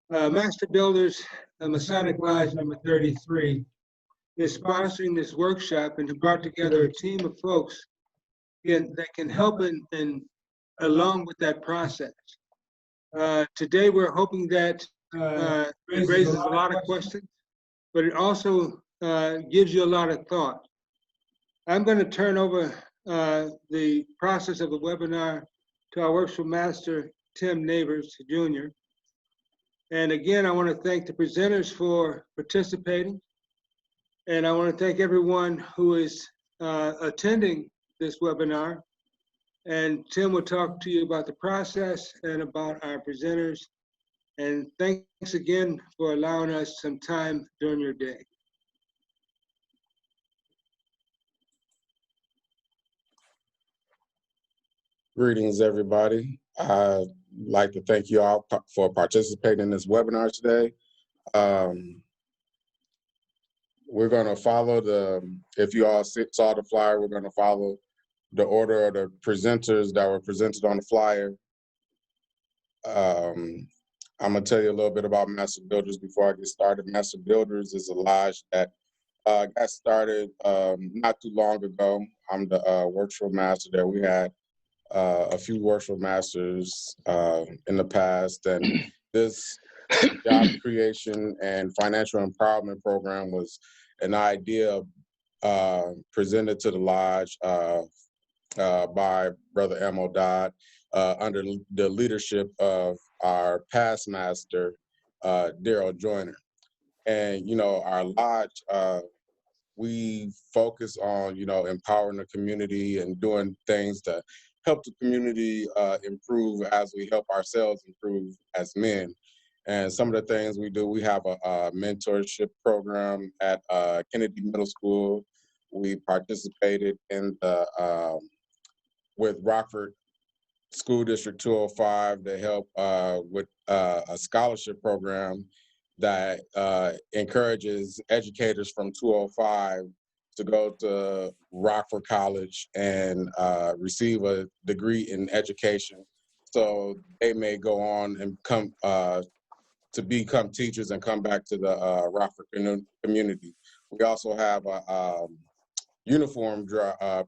Master Builders Masonic Lodge number 33 is sponsoring this workshop and brought together a team of folks that can help in along with that process. Today, we're hoping that it raises a lot of questions, but it also gives you a lot of thought. I'm going to turn over the process of the webinar to our Workshop Master, Tim Neighbors, Jr. And again, I want to thank the presenters for participating. And I want to thank everyone who is attending this webinar. And Tim will talk to you about the process and about our presenters. And thanks again for allowing us some time during your day. Greetings, everybody. I'd like to thank you all for participating in this webinar today. We're going to follow if you all saw the flyer, we're going to follow the order of the presenters that were presented on the flyer. I'm going to tell you a little bit about Master Builders before I get started. Master Builders is a lodge that got started not too long ago. I'm the workshop master there. We had a few workshop masters in the past, and this job creation and financial empowerment program was an idea presented to the lodge by Brother M.O. Dodd under the leadership of our past master, Daryl Joyner. And, our lodge, we focus on, empowering the community and doing things to help the community improve as we help ourselves improve as men. And some of the things we do, we have a mentorship program at Kennedy Middle School. We participated in with Rockford School District 205 to help with a scholarship program that encourages educators from 205 to go to Rockford College and receive a degree in education, so they may go on and come to become teachers and come back to the Rockford community. We also have a uniform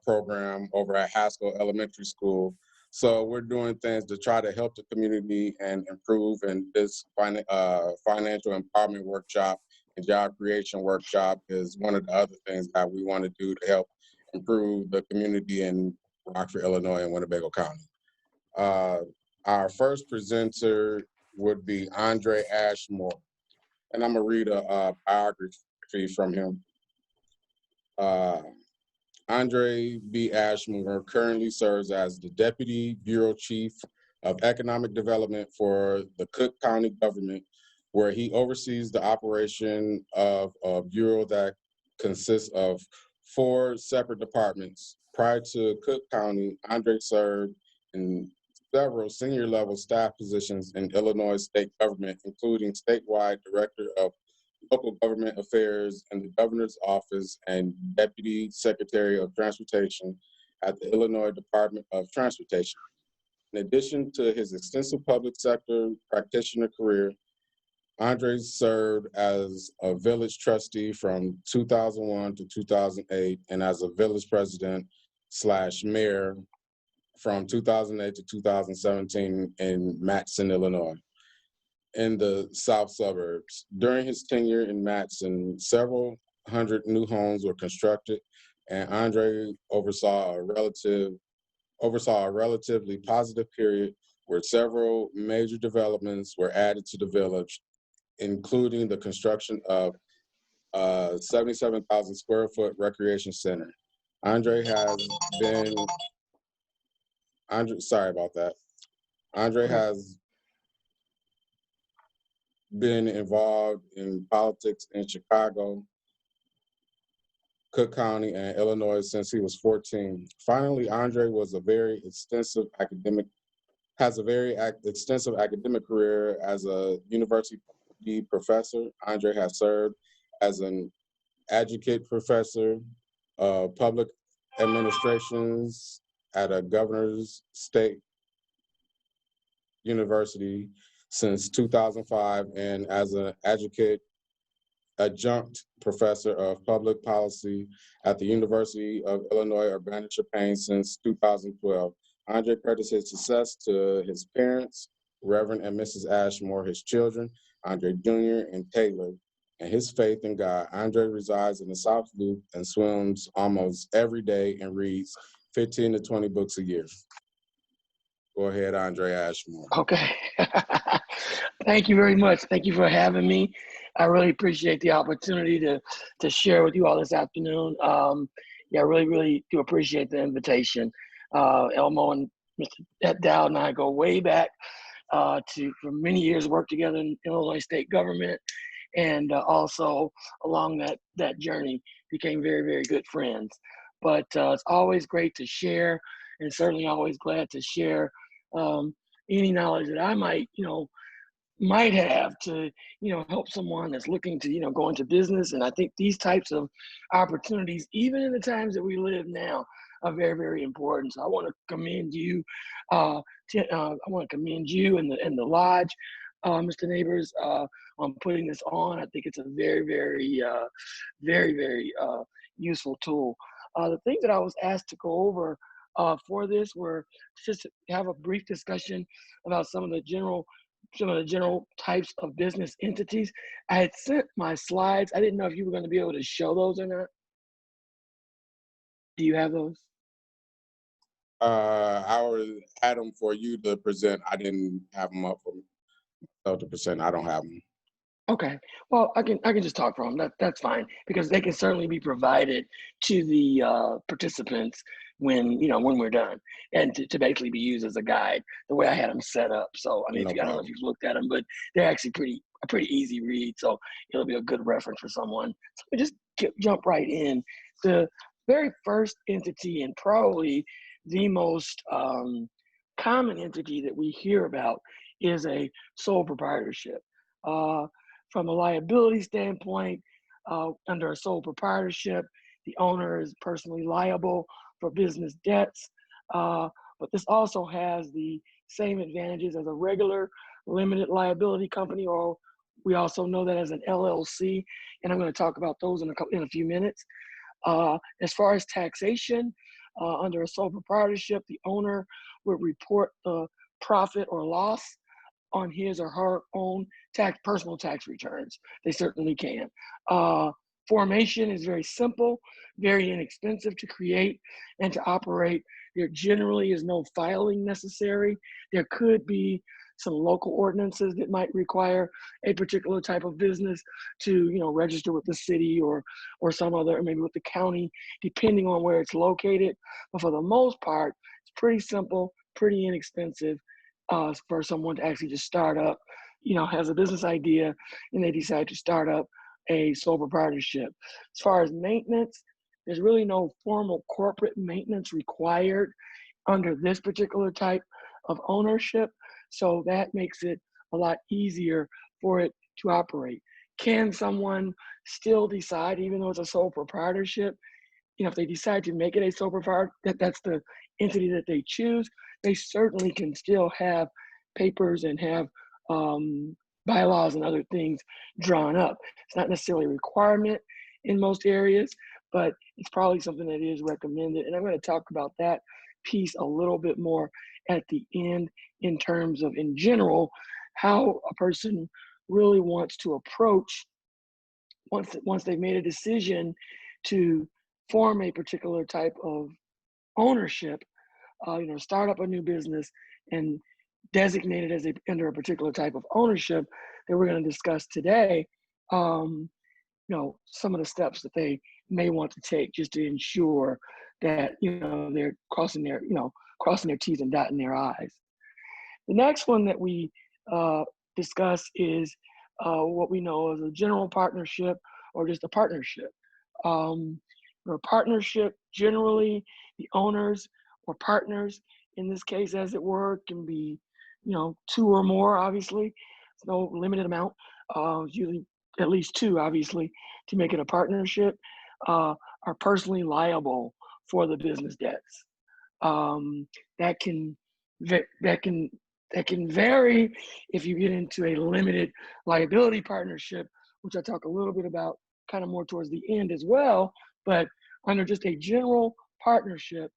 program over at Haskell Elementary School. So we're doing things to try to help the community and improve. And this financial empowerment workshop and job creation workshop is one of the other things that we want to do to help improve the community in Rockford, Illinois, and Winnebago County. Our first presenter would be Andre Ashmore, and I'm gonna read a biography from him. Andre B. Ashmore currently serves as the Deputy Bureau Chief of Economic Development for the Cook County government, where he oversees the operation of a bureau that consists of 4 separate departments. Prior to Cook County, Andre served in several senior level staff positions in Illinois state government, including statewide director of local government affairs in the governor's office and deputy secretary of transportation at the Illinois Department of Transportation. In addition to his extensive public sector practitioner career, Andre served as a village trustee from 2001 to 2008 and as a village president / mayor from 2008 to 2017 in Matteson, Illinois, in the south suburbs. During his tenure in Matteson, several hundred new homes were constructed, and Andre oversaw a relatively positive period where several major developments were added to the village, including the construction of a 77,000 square foot recreation center. Andre has been involved in politics in Chicago, Cook County, and Illinois since he was 14. Finally, Andre has a very extensive academic career as a university professor. Andre has served as an adjunct professor of public administrations at a governor's state university, since 2005 and as an adjunct professor of public policy at the University of Illinois Urbana-Champaign since 2012. Andre credits his success to his parents, Reverend and Mrs. Ashmore, his children, Andre Jr. and Taylor, and his faith in God. Andre resides in the South Loop and swims almost every day and reads 15 to 20 books a year. Go ahead, Andre Ashmore. Okay. Thank you very much. Thank you for having me. I really appreciate the opportunity to share with you all this afternoon. Yeah, I really do appreciate the invitation. Elmo and Mr. Dowd and I go way back for many years, worked together in Illinois state government, and also along that journey became very good friends. But it's always great to share, and certainly always glad to share any knowledge that I might have to, help someone that's looking to, go into business. And I think these types of opportunities, even in the times that we live now, are very important. So I want to commend you. I want to commend you and the lodge, Mr. Neighbors, on putting this on. I think it's a very useful tool. The things that I was asked to go over for this were just to have a brief discussion about some of the general types of business entities. I had sent my slides. I didn't know if you were going to be able to show those or not. Do you have those? I had them for you to present. I didn't have them up for myself to present. I don't have them. Okay. Well, I can just talk from them. That's fine, because they can certainly be provided to the participants when we're done, and to basically be used as a guide the way I had them set up. So I mean, No I don't know if you've looked at them, but they're actually a pretty easy read. So it'll be a good reference for someone. So we just jump right in. The very first entity, and probably the most common entity that we hear about, is a sole proprietorship. From a liability standpoint, under a sole proprietorship, the owner is personally liable for business debts, but this also has the same advantages as a regular limited liability company, or we also know that as an LLC, and I'm going to talk about those in a few minutes. As far as taxation, under a sole proprietorship, the owner would report the profit or loss on his or her own personal tax returns. They certainly can. Formation is very simple, very inexpensive to create and to operate. There generally is no filing necessary. There could be some local ordinances that might require a particular type of business to, register with the city or some other, maybe with the county, depending on where it's located. But for the most part, it's pretty simple, pretty inexpensive for someone to actually just start up, has a business idea and they decide to start up a sole proprietorship. As far as maintenance, there's really no formal corporate maintenance required under this particular type of ownership. So that makes it a lot easier for it to operate. Can someone still decide, even though it's a sole proprietorship, if they decide to make it a sole proprietor, that's the entity that they choose, they certainly can still have papers and have bylaws and other things drawn up. It's not necessarily a requirement in most areas, but it's probably something that is recommended. And I'm going to talk about that piece a little bit more at the end, in terms of, in general, how a person really wants to approach, once they've made a decision to form a particular type of ownership, start up a new business and designate it as under a particular type of ownership that we're going to discuss today. Some of the steps that they may want to take just to ensure that they're crossing their T's and dotting their I's. The next one that we discuss is what we know as a general partnership, or just a partnership. A partnership, generally, the owners or partners, in this case, as it were, can be, two or more, obviously. It's no limited amount, usually at least two, obviously, to make it a partnership, are personally liable for the business debts. That can that can vary if you get into a limited liability partnership, which I talk a little bit about kind of more towards the end as well. But under just a general partnership,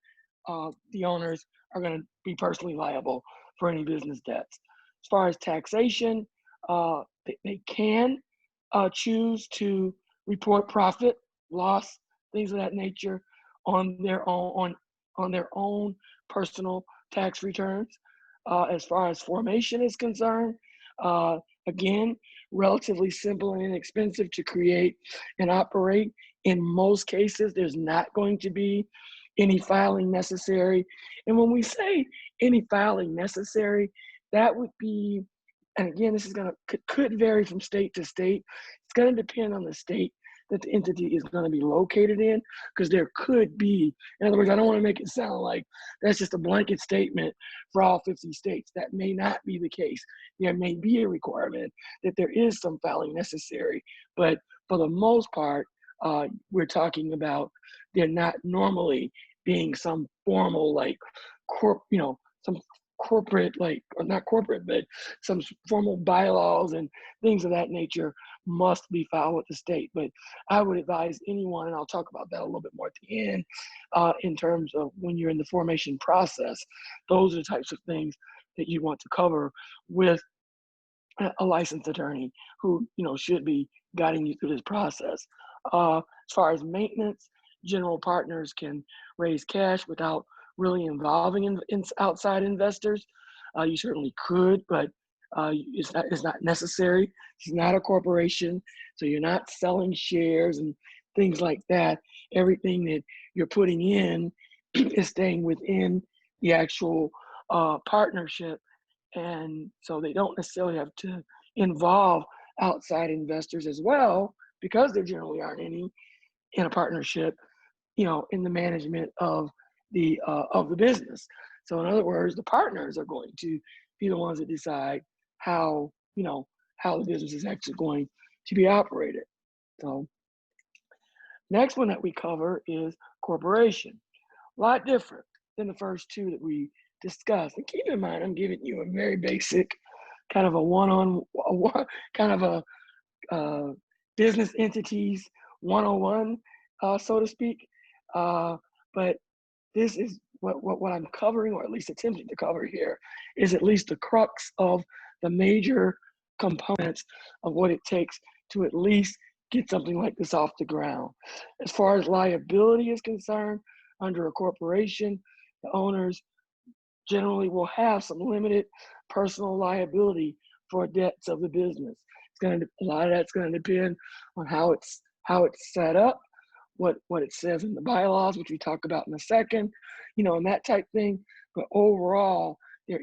the owners are going to be personally liable for any business debts. As far as taxation, they can choose to report profit, loss, things of that nature on their own personal tax returns. As far as formation is concerned, again, relatively simple and inexpensive to create and operate. In most cases, there's not going to be any filing necessary. And when we say any filing necessary, that would be, and again, this is could vary from state to state. It's going to depend on the state that the entity is going to be located in, because there could be, in other words, I don't want to make it sound like that's just a blanket statement for all 50 states. That may not be the case. There may be a requirement that there is some filing necessary, but for the most part, we're talking about there not normally being some formal some corporate, or not corporate, but some formal bylaws and things of that nature must be filed with the state. But I would advise anyone, and I'll talk about that a little bit more at the end, in terms of when you're in the formation process, those are the types of things that you want to cover with a licensed attorney who should be guiding you through this process. As far as maintenance, general partners can raise cash without really involving in outside investors. You certainly could, but it's not necessary. It's not a corporation, so you're not selling shares and things like that. Everything that you're putting in is staying within the actual partnership, and so they don't necessarily have to involve outside investors as well, because there generally aren't any in a partnership, in the management of the business. So in other words, the partners are going to be the ones that decide how the business is actually going to be operated. So next one that we cover is corporation. A lot different than the first two that we discussed. And keep in mind, I'm giving you a very basic kind of a business entities 101, so to speak. But this is what I'm covering, or at least attempting to cover here, is at least the crux of the major components of what it takes to at least get something like this off the ground. As far as liability is concerned, under a corporation, the owners generally will have some limited personal liability for debts of the business. A lot of that's going to depend on how it's set up, what it says in the bylaws, which we talk about in a second, and that type thing. But overall, there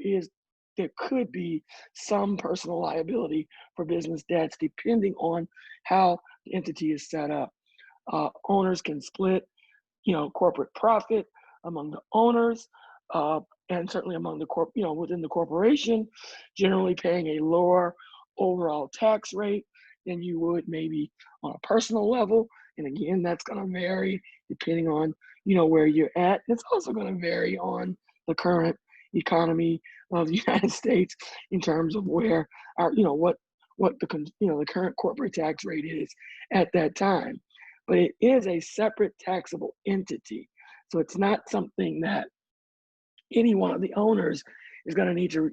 could be some personal liability for business debts depending on how the entity is set up. Owners can split, corporate profit among the owners, and certainly among the within the corporation, generally paying a lower overall tax rate than you would maybe on a personal level. And again, that's going to vary depending on where you're at. It's also going to vary on the current economy of the United States in terms of where our what the current corporate tax rate is at that time. But it is a separate taxable entity, so it's not something that any one of the owners is going to need to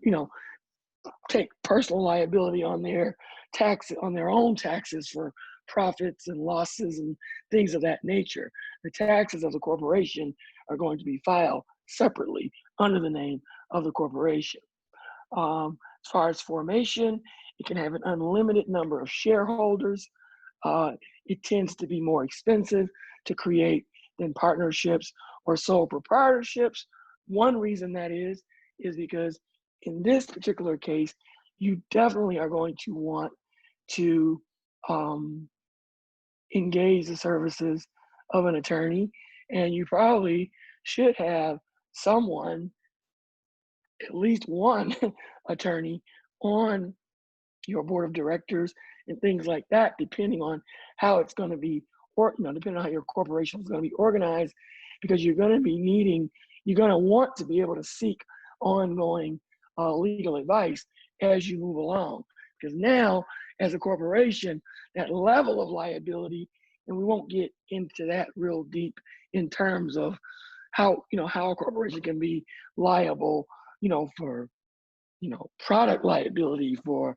take personal liability on their own taxes for profits and losses and things of that nature. The taxes of the corporation are going to be filed separately under the name of the corporation. As far as formation, it can have an unlimited number of shareholders. It tends to be more expensive to create than partnerships or sole proprietorships. One reason that is because in this particular case, you definitely are going to want to engage the services of an attorney, and you probably should have someone, at least one attorney, on your board of directors and things like that, depending on how it's going to be, or depending on how your corporation is going to be organized, because you're going to want to be able to seek ongoing legal advice as you move along. Because now, as a corporation, that level of liability, and we won't get into that real deep in terms of how, how a corporation can be liable, for, product liability, for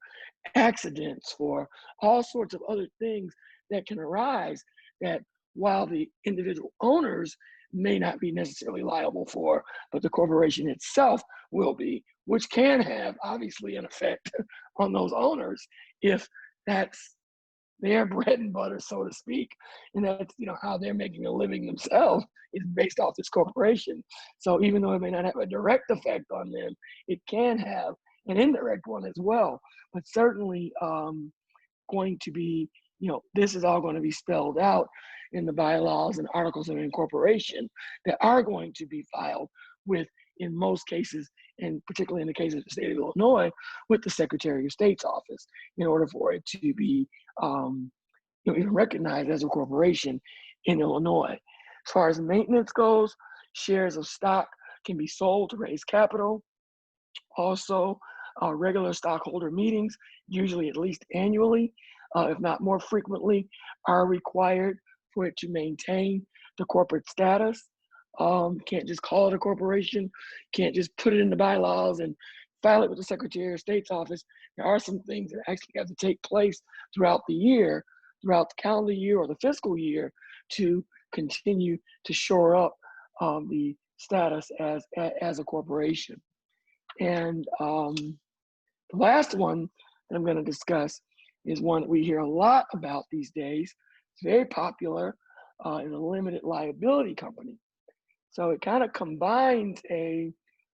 accidents, for all sorts of other things that can arise that while the individual owners may not be necessarily liable for, but the corporation itself will be, which can have obviously an effect on those owners if that's their bread and butter, so to speak, and that's how they're making a living themselves is based off this corporation. So even though it may not have a direct effect on them, it can have an indirect one as well. But certainly going to be, this is all going to be spelled out in the bylaws and articles of incorporation that are going to be filed with, in most cases, and particularly in the case of the state of Illinois, with the Secretary of State's office, in order for it to be even recognized as a corporation in Illinois. As far as maintenance goes, shares of stock can be sold to raise capital. Also, regular stockholder meetings, usually at least annually, if not more frequently, are required for it to maintain the corporate status. Can't just call it a corporation, can't just put it in the bylaws and file it with the Secretary of State's office. There are some things that actually have to take place throughout the year, throughout the calendar year or the fiscal year, to continue to shore up the status as a corporation. And the last one that I'm going to discuss is one that we hear a lot about these days. It's very popular in a limited liability company. So it kind of combines a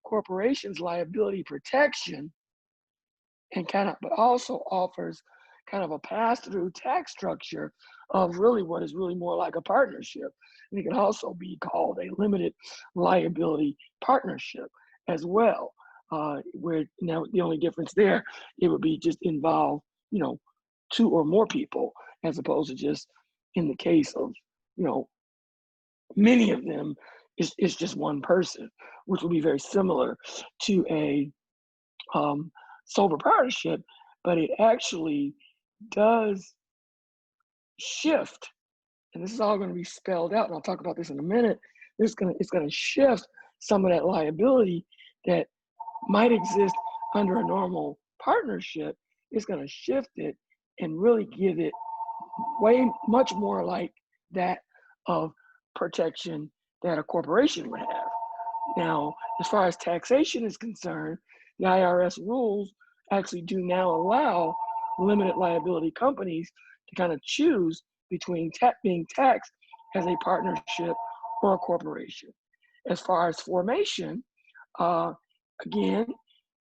corporation's liability protection and but also offers kind of a pass-through tax structure of really what is really more like a partnership. And it can also be called a limited liability partnership as well, where now the only difference there, it would be just involve, two or more people, as opposed to just in the case of, many of them, it's just one person, which would be very similar to a sole proprietorship, but it actually does shift, and this is all going to be spelled out, and I'll talk about this in a minute. It's going to shift some of that liability that might exist under a normal partnership. It's going to shift it and really give it way much more like that of protection that a corporation would have. Now, as far as taxation is concerned, the IRS rules actually do now allow limited liability companies to kind of choose between being taxed as a partnership or a corporation. As far as formation, again,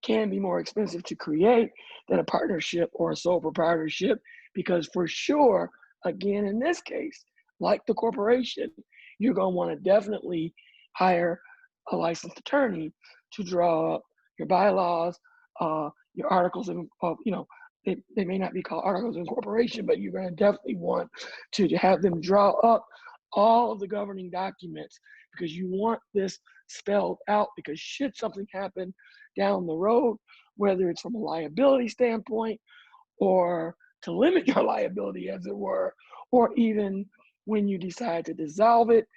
can be more expensive to create than a partnership or a sole proprietorship, because for sure, again, in this case, like the corporation, you're going to want to definitely hire a licensed attorney to draw up your bylaws, your articles of, they may not be called articles of incorporation, but you're going to definitely want to have them draw up all of the governing documents, because you want this spelled out, because should something happen down the road, whether it's from a liability standpoint or to limit your liability, as it were, or even when you decide to dissolve it,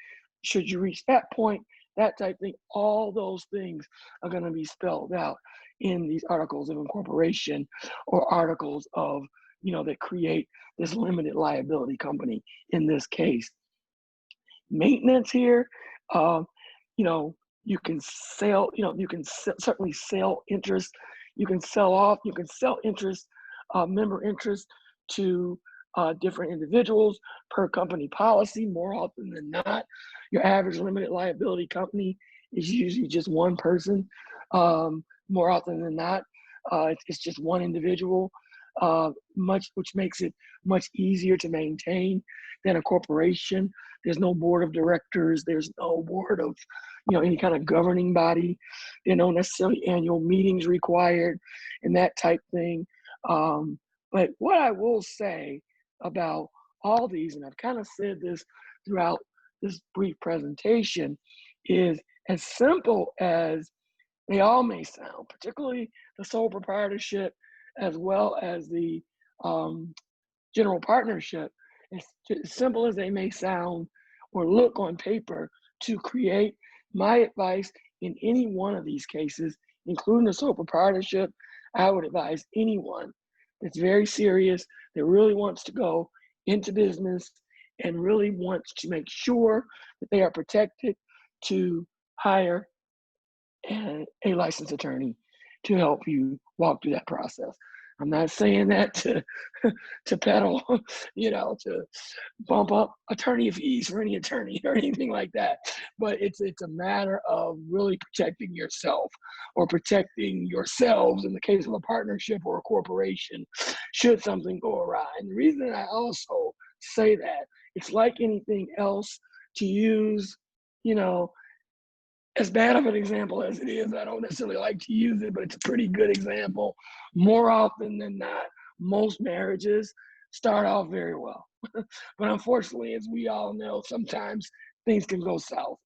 should you reach that point, that type thing, all those things are going to be spelled out in these articles of incorporation or articles of, that create this limited liability company in this case. Maintenance here, you can sell, certainly sell interest, you can sell interest, member interest to different individuals per company policy. More often than not, your average limited liability company is usually just one person. More often than not, it's just one individual, which makes it much easier to maintain than a corporation. There's no board of directors. There's no board of, any kind of governing body. There are no necessarily annual meetings required and that type thing. But what I will say about all these, and I've kind of said this throughout this brief presentation, is as simple as They all may sound, particularly the sole proprietorship as well as the general partnership, as simple as they may sound or look on paper. To create, my advice in any one of these cases, including the sole proprietorship, I would advise anyone that's very serious, that really wants to go into business and really wants to make sure that they are protected, to hire a licensed attorney to help you walk through that process. I'm not saying that to peddle, to bump up attorney fees for any attorney or anything like that. But it's a matter of really protecting yourself, or protecting yourselves in the case of a partnership or a corporation, should something go awry. And the reason I also say that, it's like anything else, to use, as bad of an example as it is, I don't necessarily like to use it, but it's a pretty good example. More often than not, most marriages start off very well. But unfortunately, as we all know, sometimes things can go south.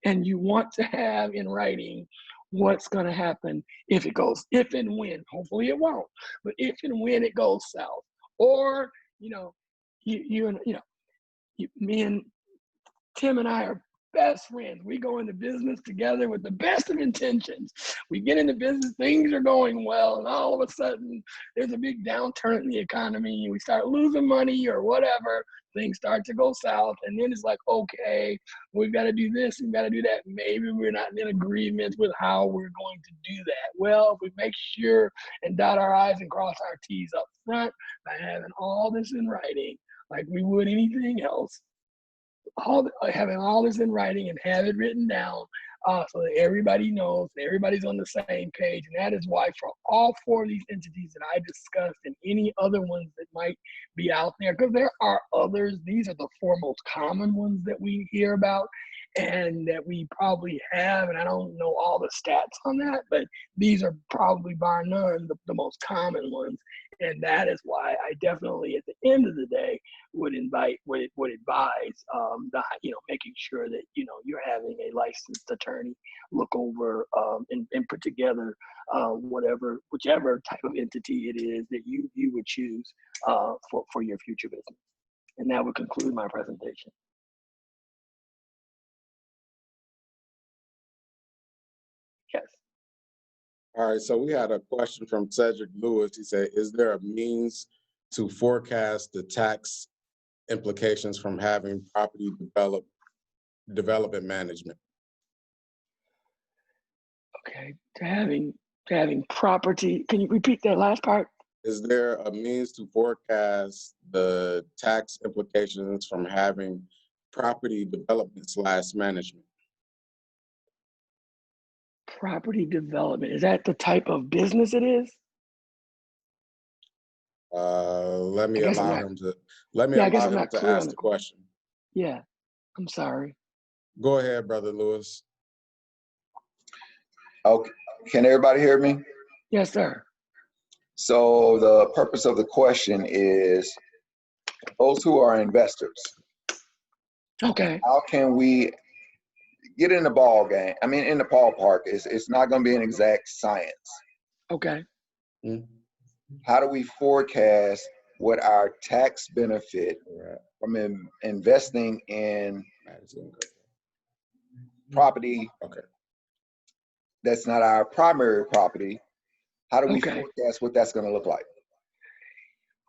And you want to have in writing what's going to happen if and when, hopefully it won't, but if and when it goes south. Or, me and Tim and I are best friends. We go into business together with the best of intentions. We get into business, things are going well, and all of a sudden there's a big downturn in the economy. We start losing money or whatever. Things start to go south, and then it's like, okay, we've got to do this, we've got to do that. Maybe we're not in agreement with how we're going to do that. Well, if we make sure and dot our I's and cross our T's up front by having all this in writing, like we would anything else, having all this in writing and have it written down, so that everybody knows, everybody's on the same page. And that is why, for all four of these entities that I discussed and any other ones that might be out there, because there are others, these are the four most common ones that we hear about and that we probably have. And I don't know all the stats on that, but these are probably bar none the most common ones. And that is why I definitely, at the end of the day, would advise, making sure that you're having a licensed attorney look over and put together whichever type of entity it is that you would choose for your future business. And that would conclude my presentation. Yes. All right, so we had a question from Cedric Lewis. He said, is there a means to forecast the tax implications from having property development management? Okay, to having property, can you repeat that last part? Is there a means to forecast the tax implications from having property development / management? Property development, is that the type of business it is? Let me allow him to clear ask the question. Yeah, I'm sorry. Go ahead, Brother Lewis. Okay, can everybody hear me? Yes, sir. So the purpose of the question is, those who are investors, Okay. how can we get in the ball game? I mean, in the ballpark, it's not going to be an exact science. Okay. Mm-hmm. How do we forecast what our tax benefit from investing in property that's not our primary property? How do we forecast what that's going to look like?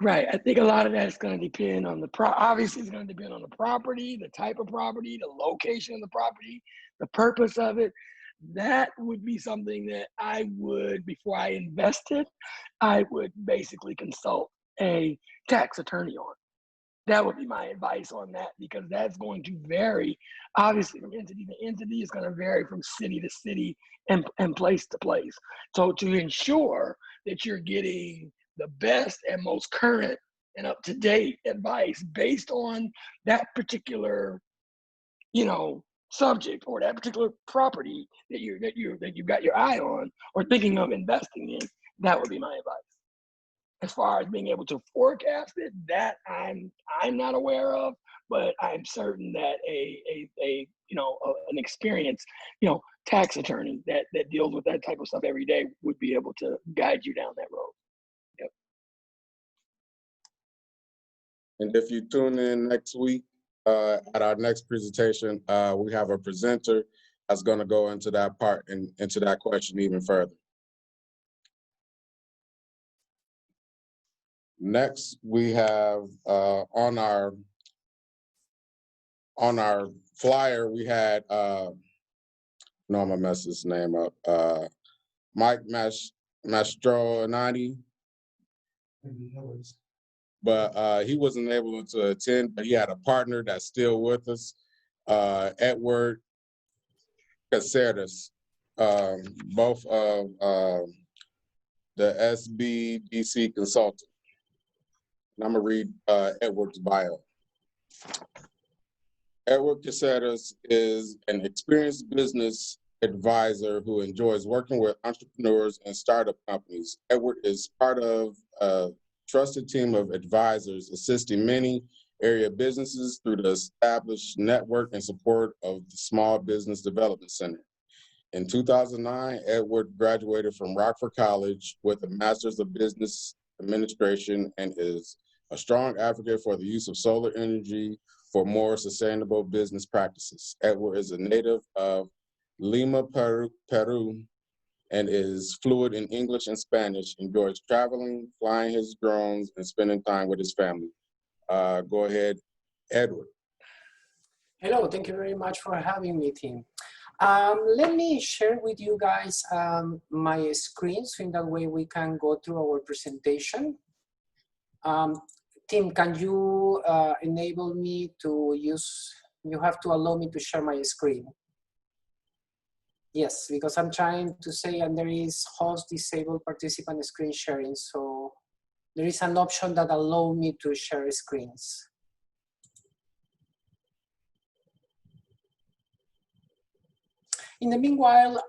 Right. I think a lot of that is going to depend on obviously it's going to depend on the property, the type of property, the location of the property, the purpose of it. That would be something that I would, before I invested, I would basically consult a tax attorney on. That would be my advice on that, because that's going to vary, obviously, from entity to entity. It's going to vary from city to city and place to place. So to ensure that you're getting the best and most current and up-to-date advice based on that particular, subject or that particular property that you've got your eye on or thinking of investing in, that would be my advice. As far as being able to forecast it, that I'm not aware of, but I'm certain that an experienced, tax attorney that deals with that type of stuff every day would be able to guide you down that road. Yep. And if you tune in next week at our next presentation, we have a presenter that's going to go into that part and into that question even further. Next, we have on our flyer, we had, no, I'm gonna mess this name up, Mike Mastronati, but he wasn't able to attend, but he had a partner that's still with us, Edward Caceres, both of the SBDC consultant. And I'm gonna read Edward's bio. Edward Caceres is an experienced business advisor who enjoys working with entrepreneurs and startup companies. Edward is part of a trusted team of advisors assisting many area businesses through the established network and support of the Small Business Development Center. In 2009, Edward graduated from Rockford College with a Master's of Business Administration and is a strong advocate for the use of solar energy for more sustainable business practices. Edward is a native of Lima, Peru, and is fluent in English and Spanish, enjoys traveling, flying his drones, and spending time with his family. Go ahead, Edward. Hello, thank you very much for having me, Tim. Let me share with you guys my screen, so in that way we can go through our presentation. Tim, can you enable me to use, you have to allow me to share my screen. Yes, because I'm trying to say, and there is host disabled participant screen sharing, so there is an option that allows me to share screens. In the meanwhile,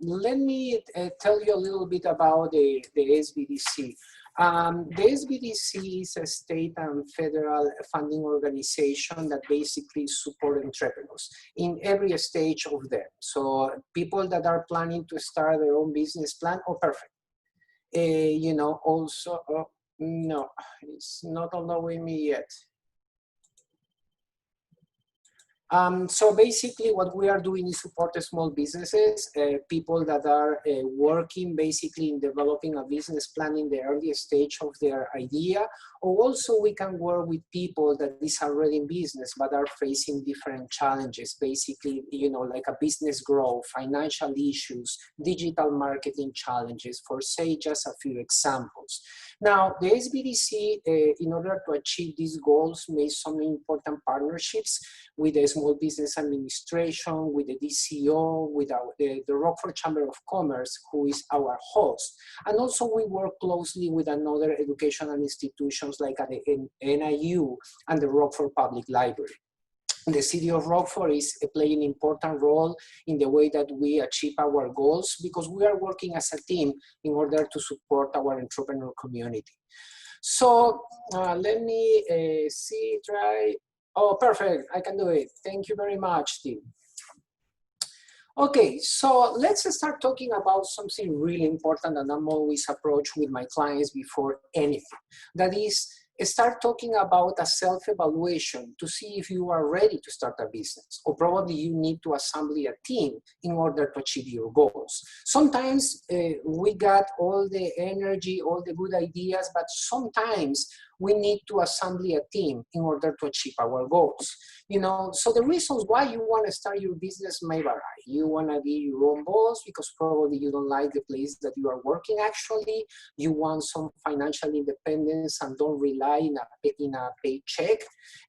let me tell you a little bit about the SBDC. The SBDC is a state and federal funding organization that basically support entrepreneurs in every stage of them. So people that are planning to start their own business plan, oh, perfect. You know, also, no, it's not allowing me yet. So basically what we are doing is support the small businesses, people that are working basically in developing a business plan in the early stage of their idea. Or also we can work with people that is already in business but are facing different challenges, basically, you know, like a business growth, financial issues, digital marketing challenges, for say just a few examples. Now, the SBDC, in order to achieve these goals, made some important partnerships with the Small Business Administration, with the DCO, with the Rockford Chamber of Commerce, who is our host. And also we work closely with another educational institutions like the NIU and the Rockford Public Library. The city of Rockford is playing an important role in the way that we achieve our goals, because we are working as a team in order to support our entrepreneur community. So let me try. Oh, perfect, I can do it. Thank you very much, Tim. Okay, so let's start talking about something really important that I'm always approach with my clients before anything. That is, start talking about a self-evaluation to see if you are ready to start a business, or probably you need to assemble a team in order to achieve your goals. Sometimes we got all the energy, all the good ideas, but sometimes we need to assemble a team in order to achieve our goals. You know, so the reasons why you want to start your business may vary. You want to be your own boss because probably you don't like the place that you are working actually. You want some financial independence and don't rely in a paycheck.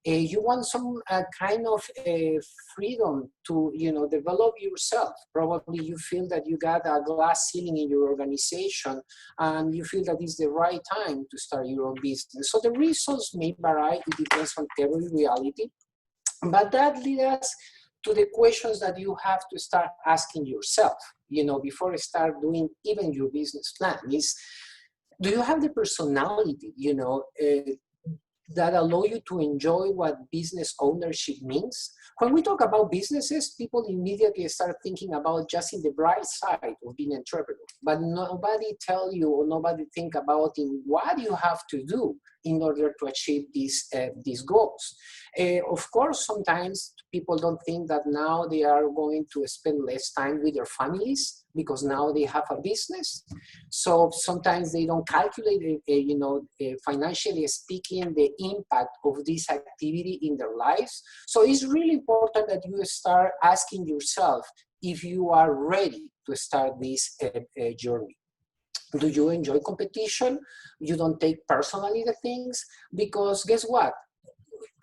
You want some kind of freedom to, you know, develop yourself. Probably you feel that you got a glass ceiling in your organization and you feel that it's the right time to start your own business. So the reasons may vary, it depends on every reality. But that leads us to the questions that you have to start asking yourself, you know, before you start doing even your business plan is, do you have the personality, you know, that allow you to enjoy what business ownership means. When we talk about businesses, people immediately start thinking about just in the bright side of being an entrepreneur, but nobody tell you or nobody think about in what you have to do in order to achieve these goals. Of course, sometimes people don't think that now they are going to spend less time with their families because now they have a business. So sometimes they don't calculate, financially speaking, the impact of this activity in their lives. So it's really important that you start asking yourself if you are ready to start this journey. Do you enjoy competition? You don't take personally the things, because guess what?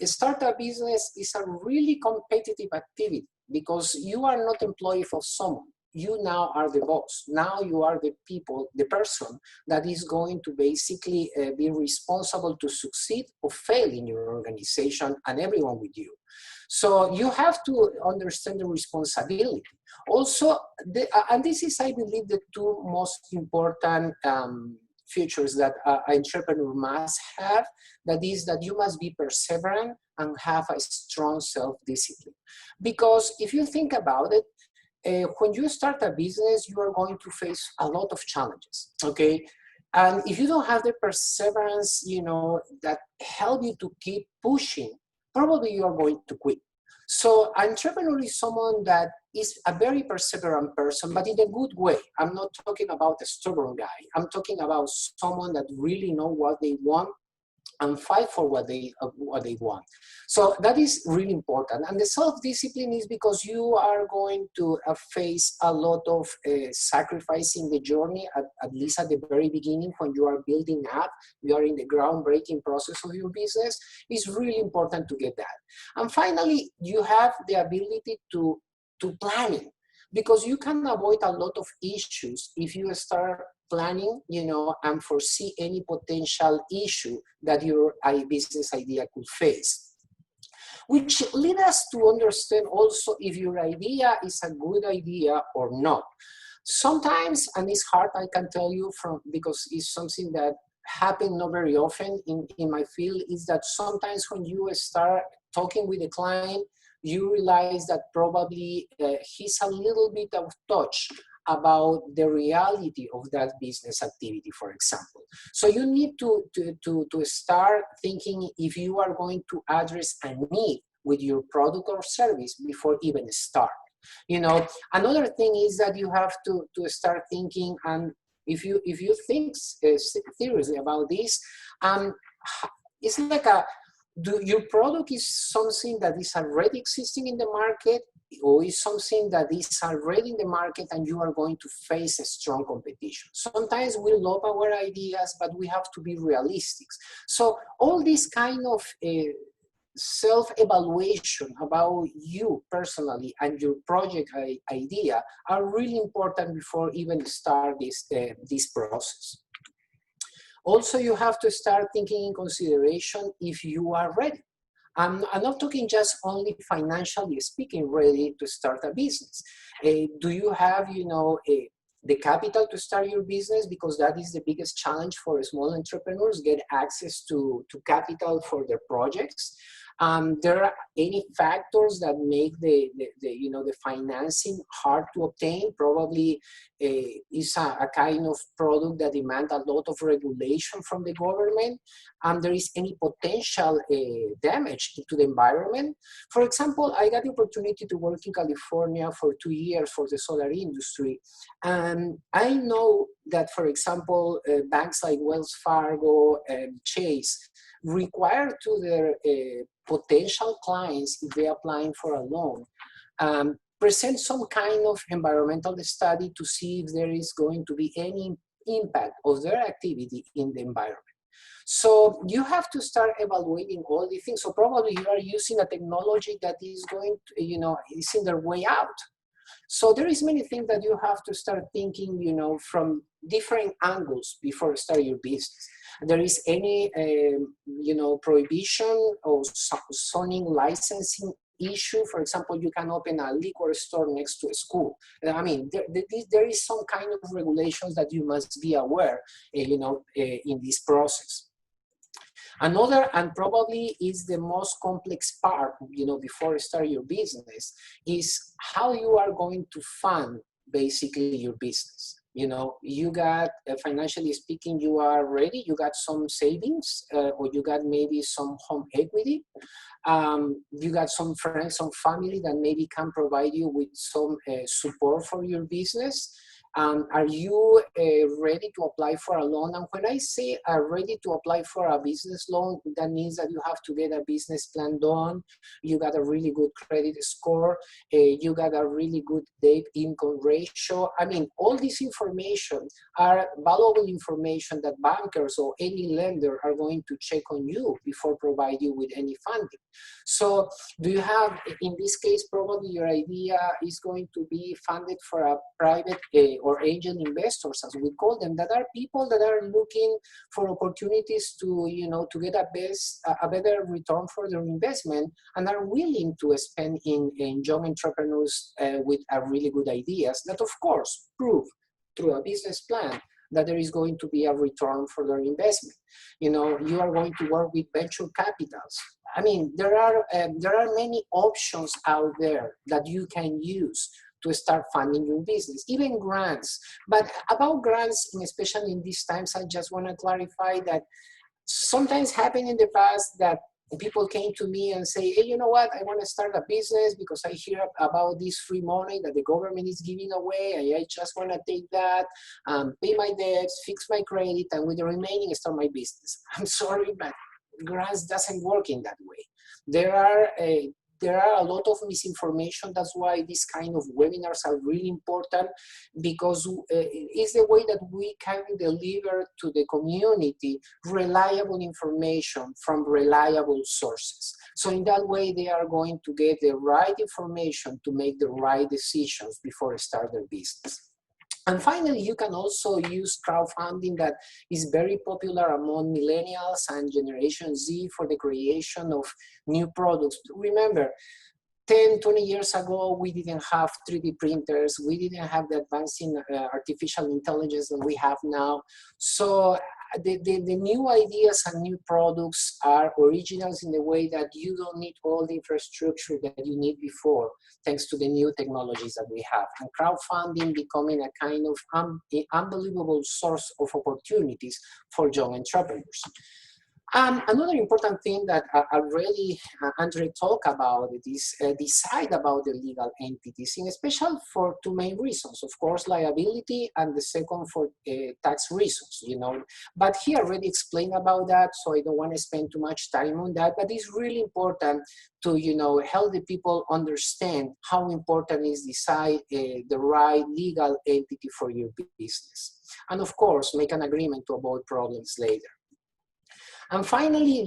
Start a business is a really competitive activity because you are not employee for someone. You now are the boss. Now you are the person that is going to basically be responsible to succeed or fail in your organization and everyone with you. So you have to understand the responsibility. Also, and this is, I believe, the two most important features that an entrepreneur must have, that is that you must be perseverant and have a strong self-discipline. Because if you think about it, when you start a business, you are going to face a lot of challenges, okay? And if you don't have the perseverance, that help you to keep pushing, probably you are going to quit. So an entrepreneur is someone that is a very perseverant person, but in a good way. I'm not talking about a stubborn guy. I'm talking about someone that really know what they want and fight for what they want. So that is really important. And the self-discipline is because you are going to face a lot of sacrifice in the journey, at least at the very beginning when you are building up, you are in the groundbreaking process of your business. It's really important to get that. And finally, you have the ability to planning, because you can avoid a lot of issues if you start planning, and foresee any potential issue that your business idea could face. Which leads us to understand also if your idea is a good idea or not. Sometimes, and it's hard, I can tell you because it's something that happens not very often in my field, is that sometimes when you start talking with a client, you realize that probably he's a little bit out of touch about the reality of that business activity, for example. So you need to start thinking if you are going to address a need with your product or service before even start. Another thing is that you have to start thinking, and if you think seriously about this, it's like your product is something that is already existing in the market, or is something that is already in the market and you are going to face a strong competition. Sometimes we love our ideas, but we have to be realistic. So all this kind of self-evaluation about you personally and your project idea are really important before even start this process. Also, you have to start taking in consideration if you are ready. I'm not talking just only financially speaking, ready to start a business. Do you have, the capital to start your business? Because that is the biggest challenge for small entrepreneurs, get access to capital for their projects. There are any factors that make the financing hard to obtain. Probably is a kind of product that demands a lot of regulation from the government, and there is any potential damage to the environment. For example, I got the opportunity to work in California for 2 years for the solar industry, and I know that, for example, banks like Wells Fargo and Chase require to their potential clients, if they're applying for a loan, present some kind of environmental study to see if there is going to be any impact of their activity in the environment. So you have to start evaluating all these things. So probably you are using a technology that is going to, is in their way out. So there is many things that you have to start thinking, from different angles before starting your business. There is any, prohibition or zoning licensing issue. For example, you can open a liquor store next to a school. I mean, there is some kind of regulations that you must be aware, in this process. Another, and probably is the most complex part, before you start your business, is how you are going to fund basically your business. You got, financially speaking, you are ready, you got some savings, or you got maybe some home equity. You got some friends, some family that maybe can provide you with some support for your business. Are you ready to apply for a loan? And when I say ready to apply for a business loan, that means that you have to get a business plan done. You got a really good credit score. You got a really good debt income ratio. I mean, all this information are valuable information that bankers or any lender are going to check on you before provide you with any funding. So do you have, in this case, probably your idea is going to be funded for a private or angel investors, as we call them, that are people that are looking for opportunities to, to get a better return for their investment, and are willing to spend in young entrepreneurs with a really good ideas that, of course, prove through a business plan that there is going to be a return for their investment. You are going to work with venture capitals. I mean, there are many options out there that you can use to start funding your business, even grants. But about grants, especially in these times, I just want to clarify that sometimes happened in the past that people came to me and say, hey, you know what, I want to start a business because I hear about this free money that the government is giving away, and I just want to take that, pay my debts, fix my credit, and with the remaining start my business. I'm sorry, but grants doesn't work in that way. There are a lot of misinformation. That's why these kind of webinars are really important, because it's the way that we can deliver to the community reliable information from reliable sources. So in that way, they are going to get the right information to make the right decisions before they start their business. And finally, you can also use crowdfunding that is very popular among millennials and Generation Z for the creation of new products. Remember, 10, 20 years ago, we didn't have 3D printers. We didn't have the advancing artificial intelligence that we have now. So the new ideas and new products are originals in the way that you don't need all the infrastructure that you need before, thanks to the new technologies that we have. And crowdfunding becoming a kind of unbelievable source of opportunities for young entrepreneurs. Another important thing that already Andre talked about is decide about the legal entities, in special for two main reasons. Of course, liability, and the second for tax reasons, But he already explained about that, so I don't want to spend too much time on that. But it's really important to, help the people understand how important is decide the right legal entity for your business. And of course, make an agreement to avoid problems later. And finally,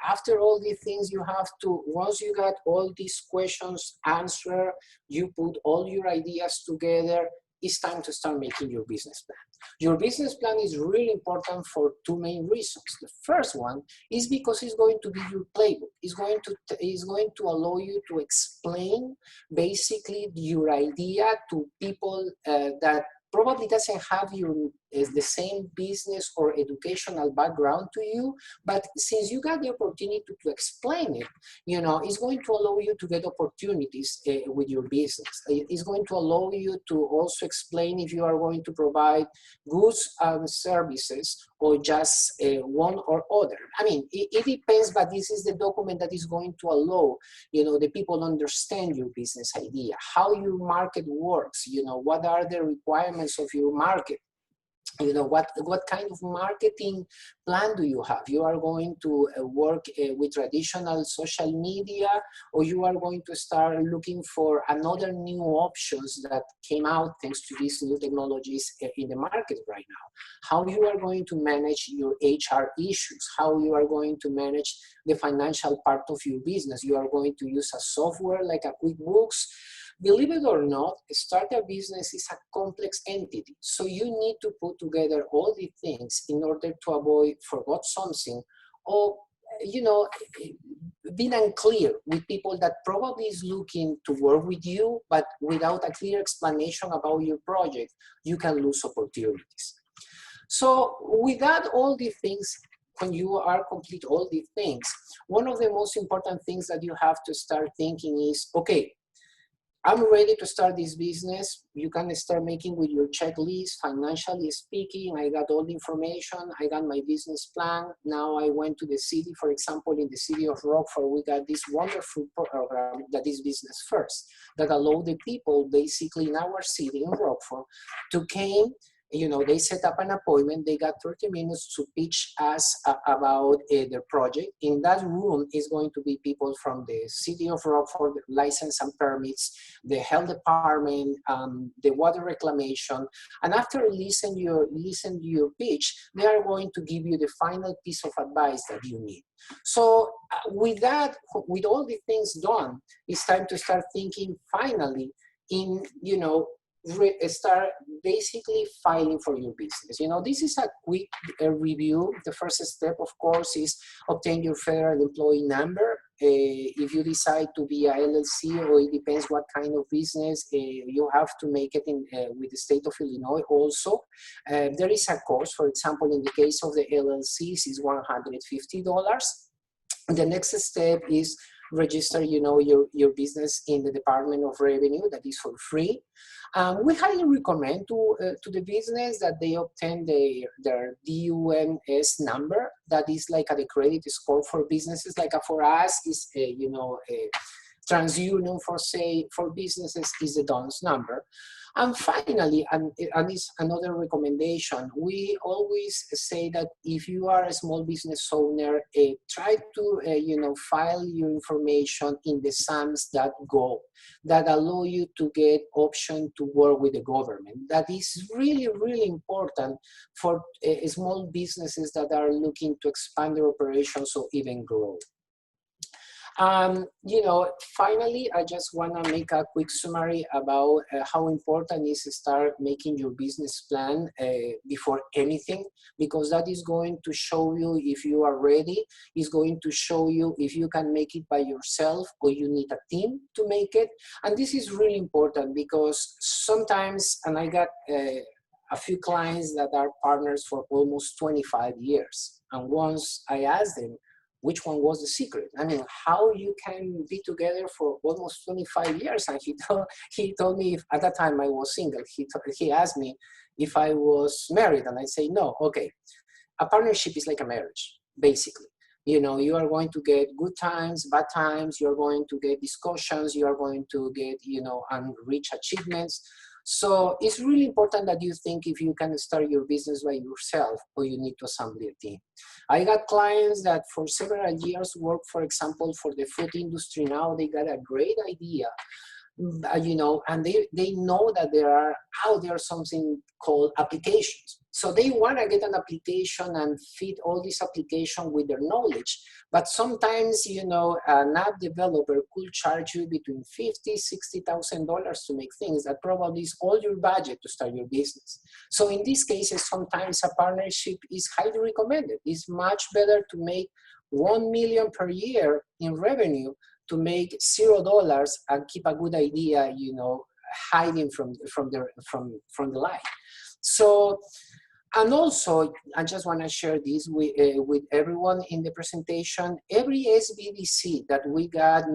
after all these things, you have to, once you got all these questions answered, you put all your ideas together, it's time to start making your business plan. Your business plan is really important for two main reasons. The first one is because it's going to be your playbook. It's going to allow you to explain basically your idea to people that probably doesn't have the same business or educational background to you, but since you got the opportunity to explain it, it's going to allow you to get opportunities with your business. It's going to allow you to also explain if you are going to provide goods and services or just one or other. I mean, it depends, but this is the document that is going to allow, the people understand your business idea, how your market works, what are the requirements of your market. What kind of marketing plan do you have? You are going to work with traditional social media, or you are going to start looking for another new options that came out thanks to these new technologies in the market right now? How you are going to manage your HR issues? How you are going to manage the financial part of your business? You are going to use a software like a QuickBooks. Believe it or not, start a business is a complex entity. So you need to put together all the things in order to avoid forgot something, or, being unclear with people that probably is looking to work with you, but without a clear explanation about your project, you can lose opportunities. So without all the things, when you are complete all these things, one of the most important things that you have to start thinking is, okay, I'm ready to start this business. You can start making with your checklist, financially speaking. I got all the information. I got my business plan. Now I went to the city, for example, in the city of Rockford, we got this wonderful program that is Business First, that allow the people basically in our city in Rockford to came. They set up an appointment. They got 30 minutes to pitch us about their project. In that room is going to be people from the city of Rockford, license and permits, the health department, the water reclamation. And after listen to your pitch, they are going to give you the final piece of advice that you need. So with that, with all the things done, it's time to start thinking finally in, start basically filing for your business. This is a quick review. The first step, of course, is obtain your federal employee number. If you decide to be a LLC, or it depends what kind of business, you have to make it in with the state of Illinois also. There is a cost. For example, in the case of the LLCs, is $150. The next step is register, your business in the Department of Revenue. That is for free. We highly recommend to the business that they obtain their DUNS number. That is like the credit score for businesses. Like for us is a TransUnion for businesses is the DUNS number. And finally, and it's another recommendation, we always say that if you are a small business owner, try to file your information in the SAMS.gov that allow you to get option to work with the government. That is really, really important for small businesses that are looking to expand their operations or even grow. Finally, I just want to make a quick summary about how important it is to start making your business plan before anything, because that is going to show you if you are ready. It's going to show you if you can make it by yourself or you need a team to make it. And this is really important because sometimes, and I got a few clients that are partners for almost 25 years. And once I asked them, which one was the secret? I mean, how you can be together for almost 25 years? And he told me, at that time I was single, he asked me if I was married, and I say, no. Okay, a partnership is like a marriage, basically. You are going to get good times, bad times, you're going to get discussions, you are going to get, and reach achievements. So it's really important that you think if you can start your business by yourself or you need to assemble a team. I got clients that for several years work, for example, for the food industry. Now they got a great idea, and they know that there are out there something called applications. So they want to get an application and fit all this application with their knowledge. But sometimes, an app developer could charge you between $50,000, $60,000 to make things that probably is all your budget to start your business. So in these cases, sometimes a partnership is highly recommended. It's much better to make $1 million per year in revenue to make $0 and keep a good idea, hiding from the light. So, and also, I just want to share this with everyone in the presentation. Every SBDC that we got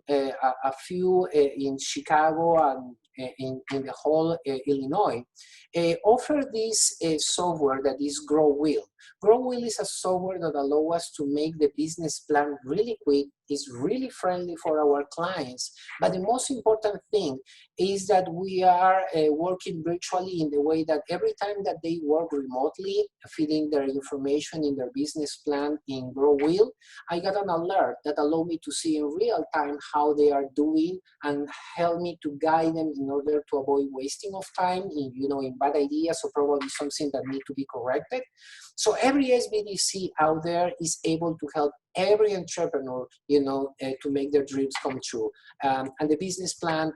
a few in Chicago and in the whole Illinois offer this software that is GrowWheel. GrowWheel is a software that allows us to make the business plan really quick. It's really friendly for our clients. But the most important thing is that we are working virtually in the way that every time that they work remotely, feeding their information in their business plan in GrowWheel, I got an alert that allow me to see in real time how they are doing and help me to guide them in order to avoid wasting of time in bad ideas or probably something that need to be corrected. So every SBDC out there is able to help every entrepreneur, to make their dreams come true. And the business plan,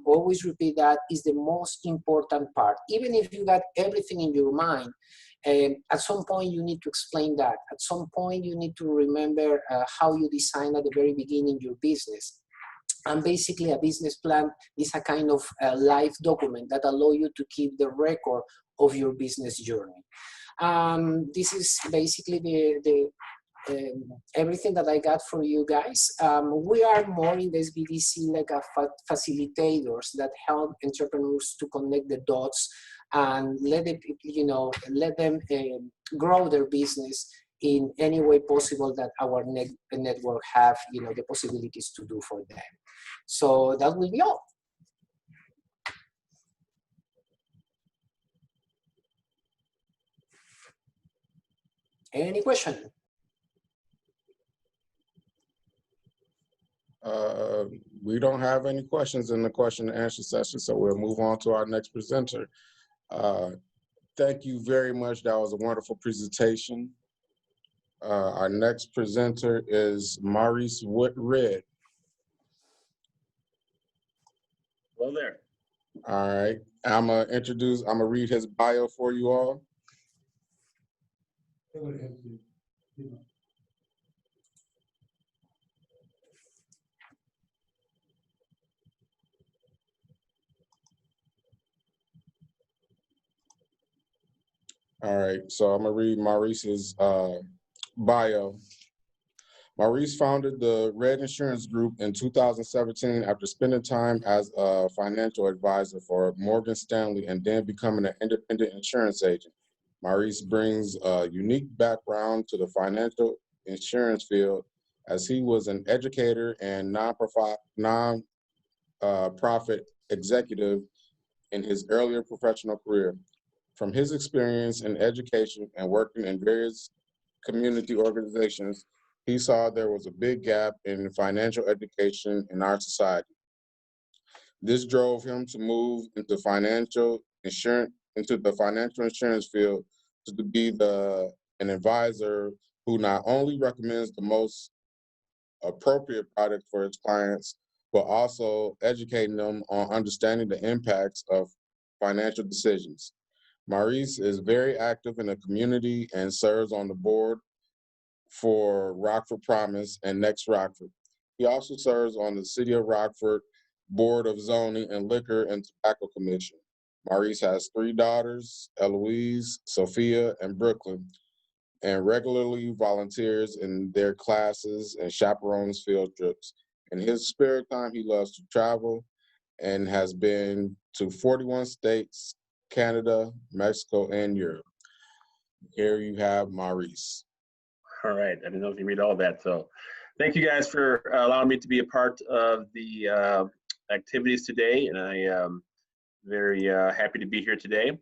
always repeat that, is the most important part. Even if you got everything in your mind, at some point you need to explain that. At some point you need to remember how you designed at the very beginning your business. And basically a business plan is a kind of life document that allow you to keep the record of your business journey. This is basically the everything that I got for you guys. We are more in this BDC like a facilitators that help entrepreneurs to connect the dots and let it, let them grow their business in any way possible that our network have, the possibilities to do for them. So that will be all. Any question? We don't have any questions in the question and answer session, so we'll move on to our next presenter. Thank you very much. That was a wonderful presentation. Our next presenter is Maurice Wood-Red. Hello there. All right, I'm gonna read his bio for you all. All right, so I'm gonna read Maurice's bio. Maurice founded the Red Insurance Group in 2017 after spending time as a financial advisor for Morgan Stanley and then becoming an independent insurance agent. Maurice brings a unique background to the financial insurance field as he was an educator and non-profit executive in his earlier professional career. From his experience in education and working in various community organizations, he saw there was a big gap in financial education in our society. This drove him to move into the financial insurance field to be an advisor who not only recommends the most appropriate product for his clients, but also educating them on understanding the impacts of financial decisions. Maurice is very active in the community and serves on the board for Rockford Promise and Next Rockford. He also serves on the City of Rockford Board of Zoning and Liquor and Tobacco Commission. Maurice has 3 daughters, Eloise, Sophia, and Brooklyn, and regularly volunteers in their classes and chaperones field trips. In his spare time, he loves to travel and has been to 41 states, Canada, Mexico, and Europe. Here you have Maurice. All right, I didn't know if you read all that. So thank you guys for allowing me to be a part of the activities today. And I am very happy to be here today.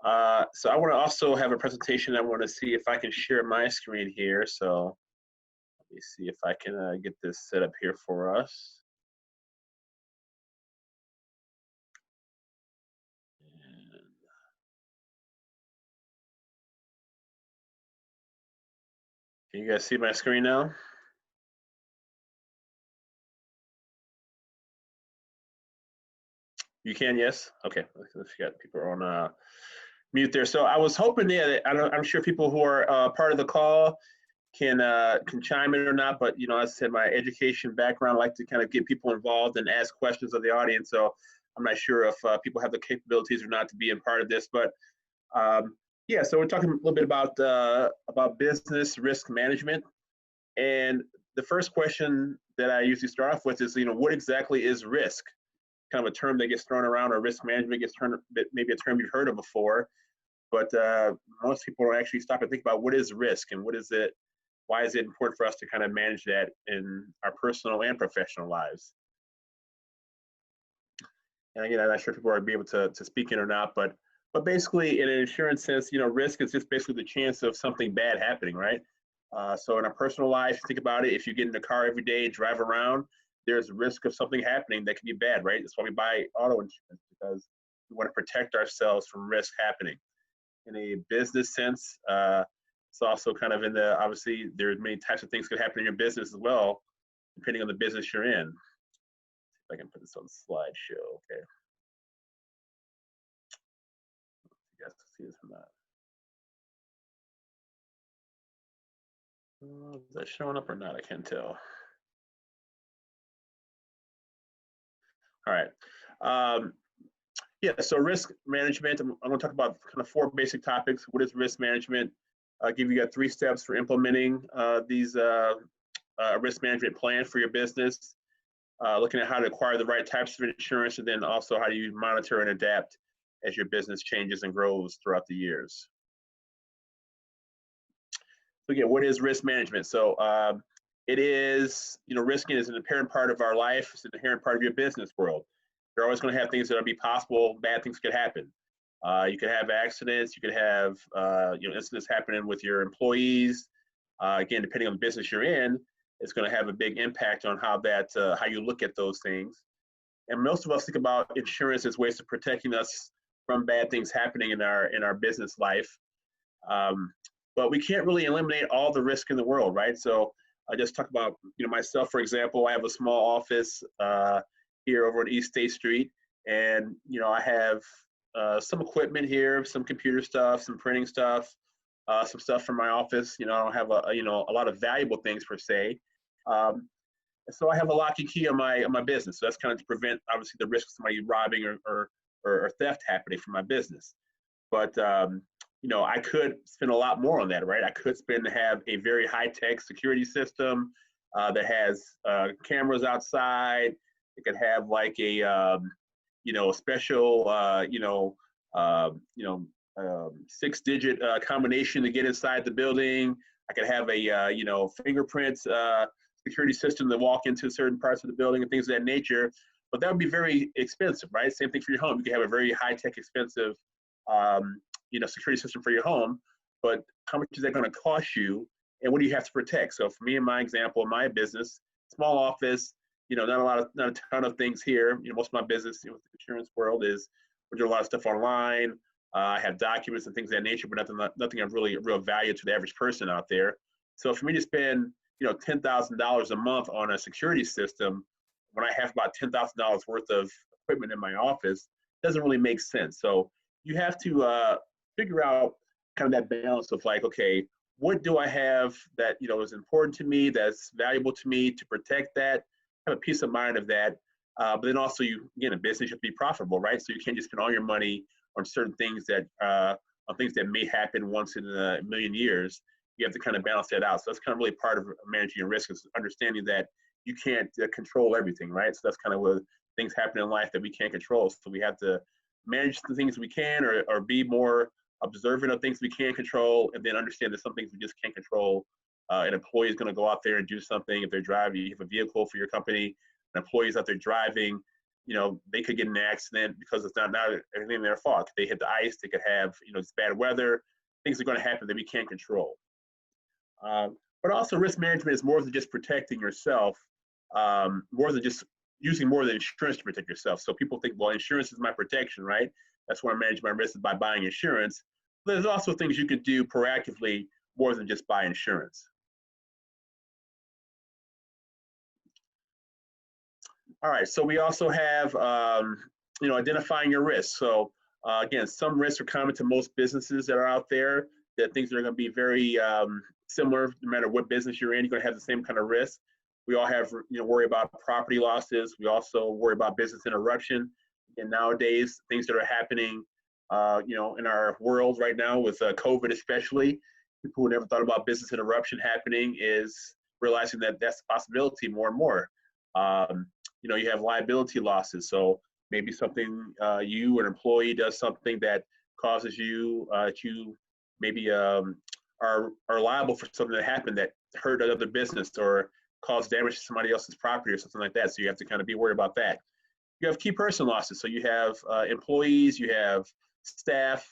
So I want to also have a presentation. I want to see if I can share my screen here. So let me see if I can get this set up here for us. Can you guys see my screen now? You can, yes? Okay, let's get people on mute there. So I was hoping that, I'm sure people who are part of the call can chime in or not, but as I said, my education background, I like to kind of get people involved and ask questions of the audience. So I'm not sure if people have the capabilities or not to be a part of this, but yeah, so we're talking a little bit about business risk management. And the first question that I usually start off with is, what exactly is risk? Kind of a term that gets thrown around, or risk management gets turned, maybe a term you've heard of before, but most people don't actually stop and think about what is risk and what is it, why is it important for us to kind of manage that in our personal and professional lives. And again, I'm not sure if people are be able to speak in or not, but basically in an insurance sense, risk is just basically the chance of something bad happening, right? So in our personal life, think about it, if you get in the car every day, drive around, there's risk of something happening that can be bad, right? That's why we buy auto insurance, because we want to protect ourselves from risk happening. In a business sense, it's also kind of obviously there's many types of things that could happen in your business as well, depending on the business you're in. If I can put this on the slideshow, okay. You guys can see this or not. Is that showing up or not? I can't tell. All right. Yeah, so risk management, I'm going to talk about kind of 4 basic topics. What is risk management? I'll give you 3 steps for implementing these risk management plan for your business, looking at how to acquire the right types of insurance, and then also how do you monitor and adapt as your business changes and grows throughout the years. So again, what is risk management? So it is, risking is an inherent part of our life. It's an inherent part of your business world. You're always going to have things that will be possible. Bad things could happen. You could have accidents. You could have, incidents happening with your employees. Again, depending on the business you're in, it's going to have a big impact on how you look at those things. And most of us think about insurance as ways of protecting us from bad things happening in our business life. But we can't really eliminate all the risk in the world, right? So I just talk about, myself, for example. I have a small office here over on East State Street, and I have some equipment here, some computer stuff, some printing stuff, some stuff from my office. I don't have a lot of valuable things per se. So I have a lock and key on my business. So that's kind of to prevent, obviously, the risk of somebody robbing or theft happening from my business. But I could spend a lot more on that, right? I could have a very high-tech security system that has cameras outside. It could have like a special 6-digit combination to get inside the building. I could have a fingerprints security system to walk into certain parts of the building and things of that nature. But that would be very expensive, right? Same thing for your home. You could have a very high-tech, expensive security system for your home, but how much is that going to cost you, and what do you have to protect? So for me, in my example, my business, small office, not a ton of things here. Most of my business, with the insurance world, is we do a lot of stuff online. I have documents and things of that nature, but nothing of really real value to the average person out there. So for me to spend $10,000 a month on a security system when I have about $10,000 worth of equipment in my office doesn't really make sense. So you have to figure out kind of that balance of like, okay, what do I have that is important to me, that's valuable to me, to protect that, have a peace of mind of that. But then also, a business, you have to be profitable, right? So you can't just spend all your money on certain things that may happen once in a million years. You have to kind of balance that out. So that's kind of really part of managing your risk, is understanding that you can't control everything, right? So that's kind of what things happen in life that we can't control. So we have to manage the things we can, or be more observant of things we can control, and then understand that some things we just can't control. An employee is going to go out there and do something. If they're driving, you have a vehicle for your company, an employee is out there driving, they could get in an accident because it's not everything their fault. They hit the ice, they could have, it's bad weather. Things are going to happen that we can't control. But also, risk management is more than just protecting yourself, more than just using more than insurance to protect yourself. So people think, well, insurance is my protection, right? That's where I manage my risk, is by buying insurance. But there's also things you could do proactively more than just buy insurance. All right, so we also have, identifying your risks. So again, some risks are common to most businesses that are out there, that things are going to be very similar no matter what business you're in. You're going to have the same kind of risk. We all have, worry about property losses. We also worry about business interruption. And nowadays, things that are happening, in our world right now with COVID especially, people who never thought about business interruption happening is realizing that that's a possibility more and more. You have liability losses. So maybe something, you, an employee, does something that causes you to maybe are liable for something that happened that hurt another business or caused damage to somebody else's property or something like that. So you have to kind of be worried about that. You have key person losses. So you have employees, you have staff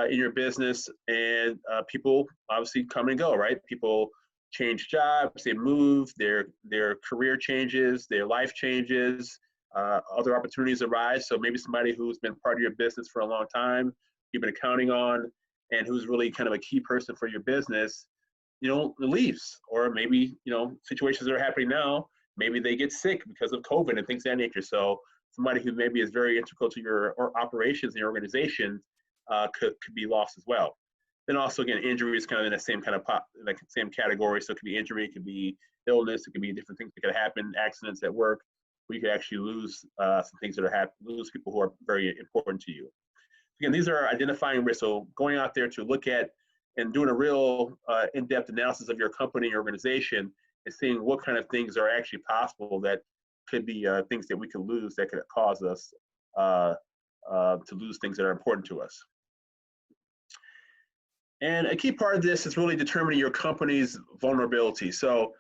in your business, and people obviously come and go, right? People change jobs, they move, their career changes, their life changes, other opportunities arise. So maybe somebody who's been part of your business for a long time, you've been counting on, and who's really kind of a key person for your business, leaves. Or maybe, situations that are happening now, maybe they get sick because of COVID and things of that nature. So somebody who maybe is very integral to your operations and your organization could be lost as well. Then also, again, injury is kind of in the same kind of same category. So it could be injury, it could be illness, it could be different things that could happen, accidents at work. we could actually lose some things that are lose people who are very important to you. Again, these are identifying risks. So going out there to look at and doing a real in-depth analysis of your company, your organization, and seeing what kind of things are actually possible that could be things that we could lose that could cause us to lose things that are important to us. And a key part of this is really determining your company's vulnerability. So,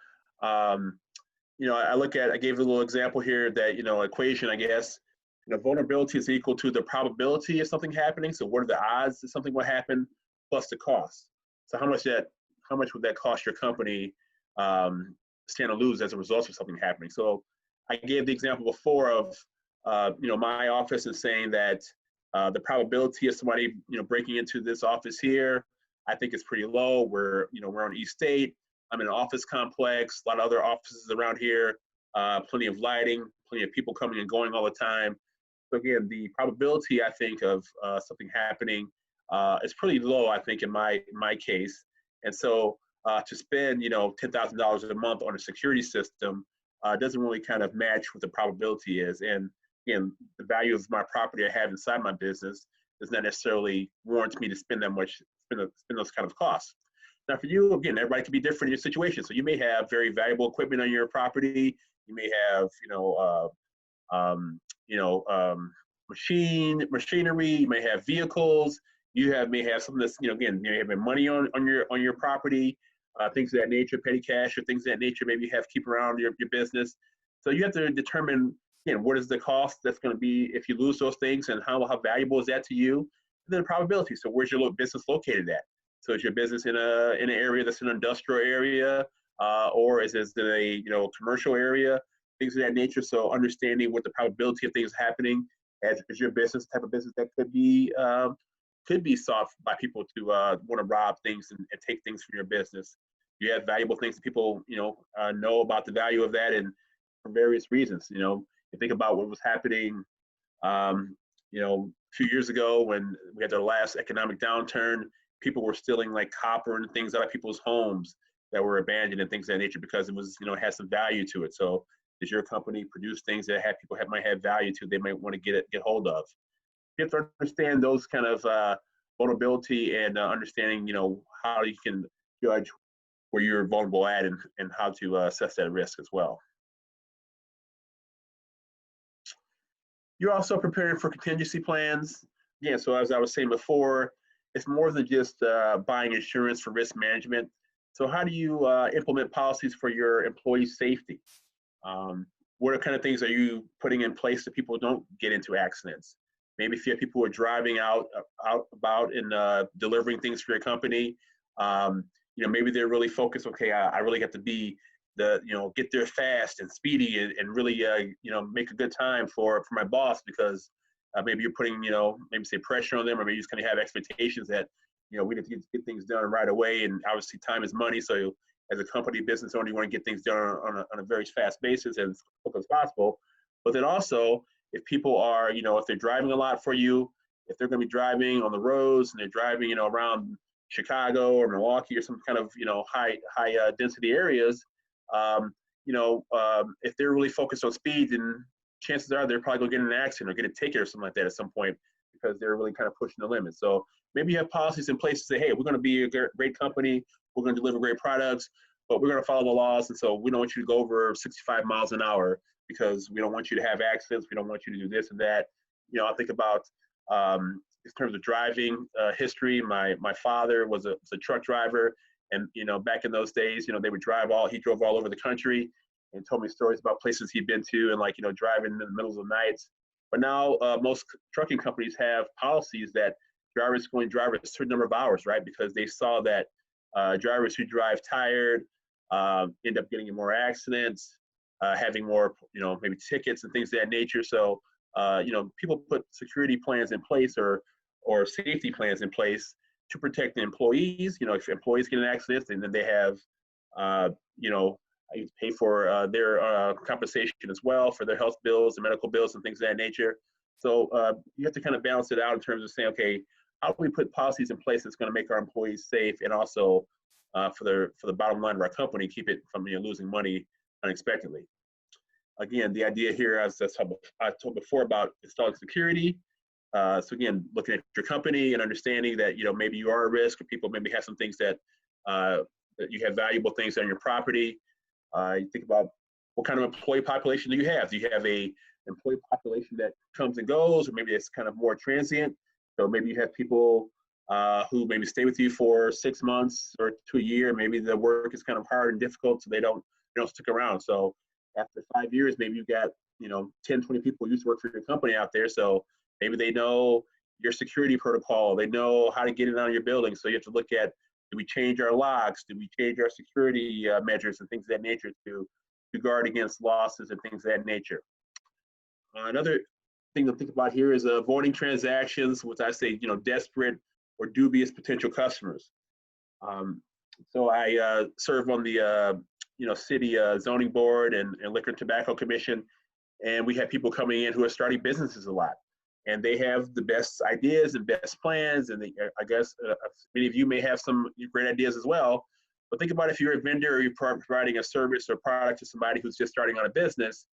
you know, I gave a little example here that, you know, equation, I guess, you know, vulnerability is equal to the probability of something happening. So what are the odds that something will happen plus the cost? So how much would that cost your company stand to lose as a result of something happening? So I gave the example before of, you know, my office is saying that the probability of somebody, you know, breaking into this office here, I think it's pretty low. We're on East State. I'm in an office complex, a lot of other offices around here, plenty of lighting, plenty of people coming and going all the time. So again, the probability, I think, of something happening is pretty low, I think, in my case. And so to spend, you know, $10,000 a month on a security system doesn't really kind of match what the probability is. And again, the value of my property I have inside my business does not necessarily warrant me to spend that much, spend those kind of costs. Now for you, again, everybody can be different in your situation. So you may have very valuable equipment on your property. You may have, machinery. You may have vehicles. May have something that's, you know, again, you may have money on your property, things of that nature, petty cash or things of that nature. Maybe you have to keep around your business. So you have to determine, again, what is the cost that's going to be if you lose those things, and how valuable is that to you? And then the probability. So where's your business located at? So is your business in an area that's an industrial area, or is it in a, you know, commercial area? Things of that nature. So understanding what the probability of things happening as your business, type of business that could be sought by people to want to rob things and take things from your business. You have valuable things that people, you know about the value of that, and for various reasons. You know, you think about what was happening, you know, a few years ago when we had the last economic downturn. People were stealing like copper and things out of people's homes that were abandoned and things of that nature because it was, you know, had some value to it. So does your company produce things that might have value to, they might want to get hold of? You have to understand those kind of vulnerability and understanding, you know, how you can judge where you're vulnerable at and how to assess that risk as well. You're also preparing for contingency plans. Yeah, so as I was saying before, it's more than just buying insurance for risk management. So how do you implement policies for your employee safety? What kind of things are you putting in place so people don't get into accidents? Maybe if you have people who are driving out about and delivering things for your company, you know, maybe they're really focused. Okay, I really have to be get there fast and speedy and really you know, make a good time for my boss, because maybe you're putting, you know, maybe say pressure on them, or maybe you just kind of have expectations that, you know, we need to get things done right away. And obviously time is money. So as a company business owner, you want to get things done on a very fast basis and as quick as possible. But then also, if people are, you know, if they're driving a lot for you, if they're going to be driving on the roads and they're driving, you know, around Chicago or Milwaukee or some kind of, you know, high density areas, if they're really focused on speed, then chances are they're probably going to get in an accident or get a ticket or something like that at some point, because they're really kind of pushing the limits. So maybe you have policies in place to say, hey, we're going to be a great company, we're going to deliver great products, but we're going to follow the laws. And so we don't want you to go over 65 miles an hour because we don't want you to have accidents. We don't want you to do this and that. You know, I think about in terms of driving history, my father was a truck driver. And, you know, back in those days, you know, he drove all over the country and told me stories about places he'd been to and, like, you know, driving in the middle of the nights. But now most trucking companies have policies that drivers can only drive a certain number of hours, right? Because they saw that drivers who drive tired end up getting in more accidents, having more, you know, maybe tickets and things of that nature. So, you know, people put security plans in place or safety plans in place to protect the employees. You know, if employees get in accidents, and then they have, you know, you pay for their compensation as well for their health bills and medical bills and things of that nature. So you have to kind of balance it out in terms of saying, okay, how do we put policies in place that's going to make our employees safe, and also for the bottom line of our company, keep it from, you know, losing money unexpectedly. again, the idea here, as I told before about installing security. So again, looking at your company and understanding that, you know, maybe you are a risk, or people maybe have some things that you have valuable things on your property. You think about what kind of employee population do you have? Do you have a employee population that comes and goes, or maybe it's kind of more transient? So maybe you have people who maybe stay with you for 6 months or to a year. Maybe the work is kind of hard and difficult, so they don't stick around. So after 5 years, maybe you've got, you know, 10, 20 people who used to work for your company out there. So maybe they know your security protocol. They know how to get in and out of your building. So you have to look at, do we change our locks? Do we change our security measures and things of that nature to guard against losses and things of that nature? Another thing to think about here is avoiding transactions, which I say, you know, desperate or dubious potential customers. So I serve on the you know, city zoning board and liquor and tobacco commission, and we have people coming in who are starting businesses a lot, and they have the best ideas and best plans, and I guess many of you may have some great ideas as well. But think about if you're a vendor or you're providing a service or product to somebody who's just starting on a business.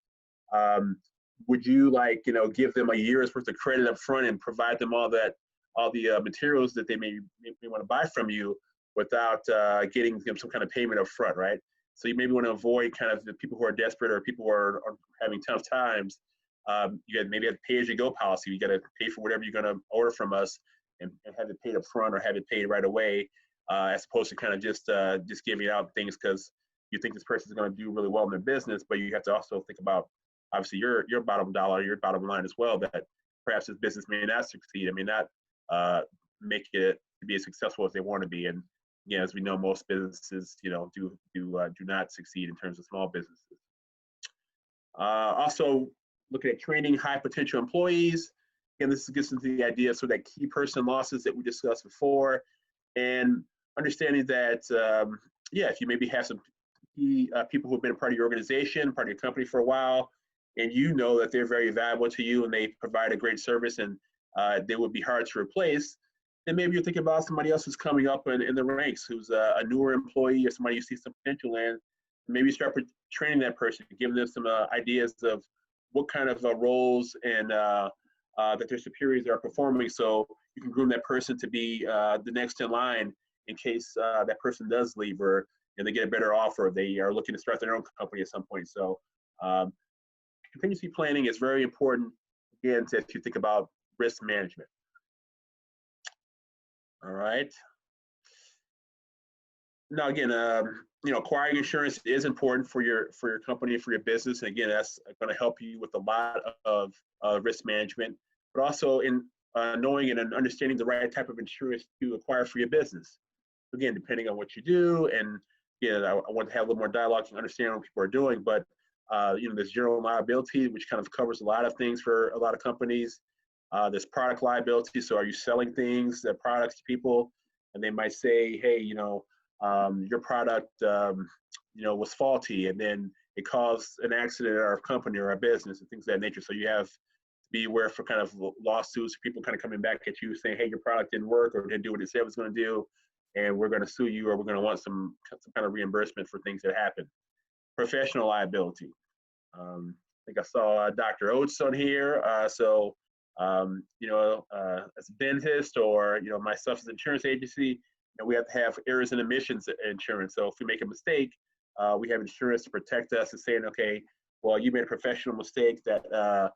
Would you, like, you know, give them a year's worth of credit up front and provide them all the materials that they may want to buy from you without getting them some kind of payment up front, right? So you maybe want to avoid kind of the people who are desperate or people who are having tough times. You maybe have a pay-as-you-go policy. You got to pay for whatever you're going to order from us and have it paid up front or have it paid right away, as opposed to kind of just giving out things because you think this person is going to do really well in their business, but you have to also think about, obviously, your bottom dollar, your bottom line as well, that perhaps this business may not succeed. I mean, not make it to be as successful as they want to be. And yeah, as we know, most businesses, you know, do not succeed in terms of small businesses. Also, looking at training high potential employees. Again, this gets into the idea of sort of that key person losses that we discussed before, and understanding that, yeah, if you maybe have some key people who have been a part of your organization, part of your company for a while, and you know that they're very valuable to you and they provide a great service and they would be hard to replace, then maybe you're thinking about somebody else who's coming up in the ranks, who's a newer employee or somebody you see some potential in. Maybe you start training that person, giving them some ideas of what kind of roles and that their superiors are performing, so you can groom that person to be the next in line in case that person does leave or they get a better offer, they are looking to start their own company at some point. So contingency planning is very important, again, if you think about risk management. All right. Now, again, you know, acquiring insurance is important for your company, for your business. And again, that's going to help you with a lot of risk management, but also in knowing and understanding the right type of insurance to acquire for your business. Again, depending on what you do, and again, I want to have a little more dialogue and understand what people are doing. But you know, there's general liability, which kind of covers a lot of things for a lot of companies. There's product liability. So are you selling things, products to people, and they might say, hey, you know, your product, you know, was faulty, and then it caused an accident at our company or our business and things of that nature. So you have to be aware for kind of lawsuits, people kind of coming back at you saying, hey, your product didn't work or didn't do what it said it was going to do, and we're going to sue you, or we're going to want some kind of reimbursement for things that happen. Professional liability. I think I saw Dr. Oates on here. You know, as a dentist, or, you know, myself as an insurance agency, and we have to have errors and omissions insurance. So if we make a mistake, we have insurance to protect us and saying, okay, well, you made a professional mistake that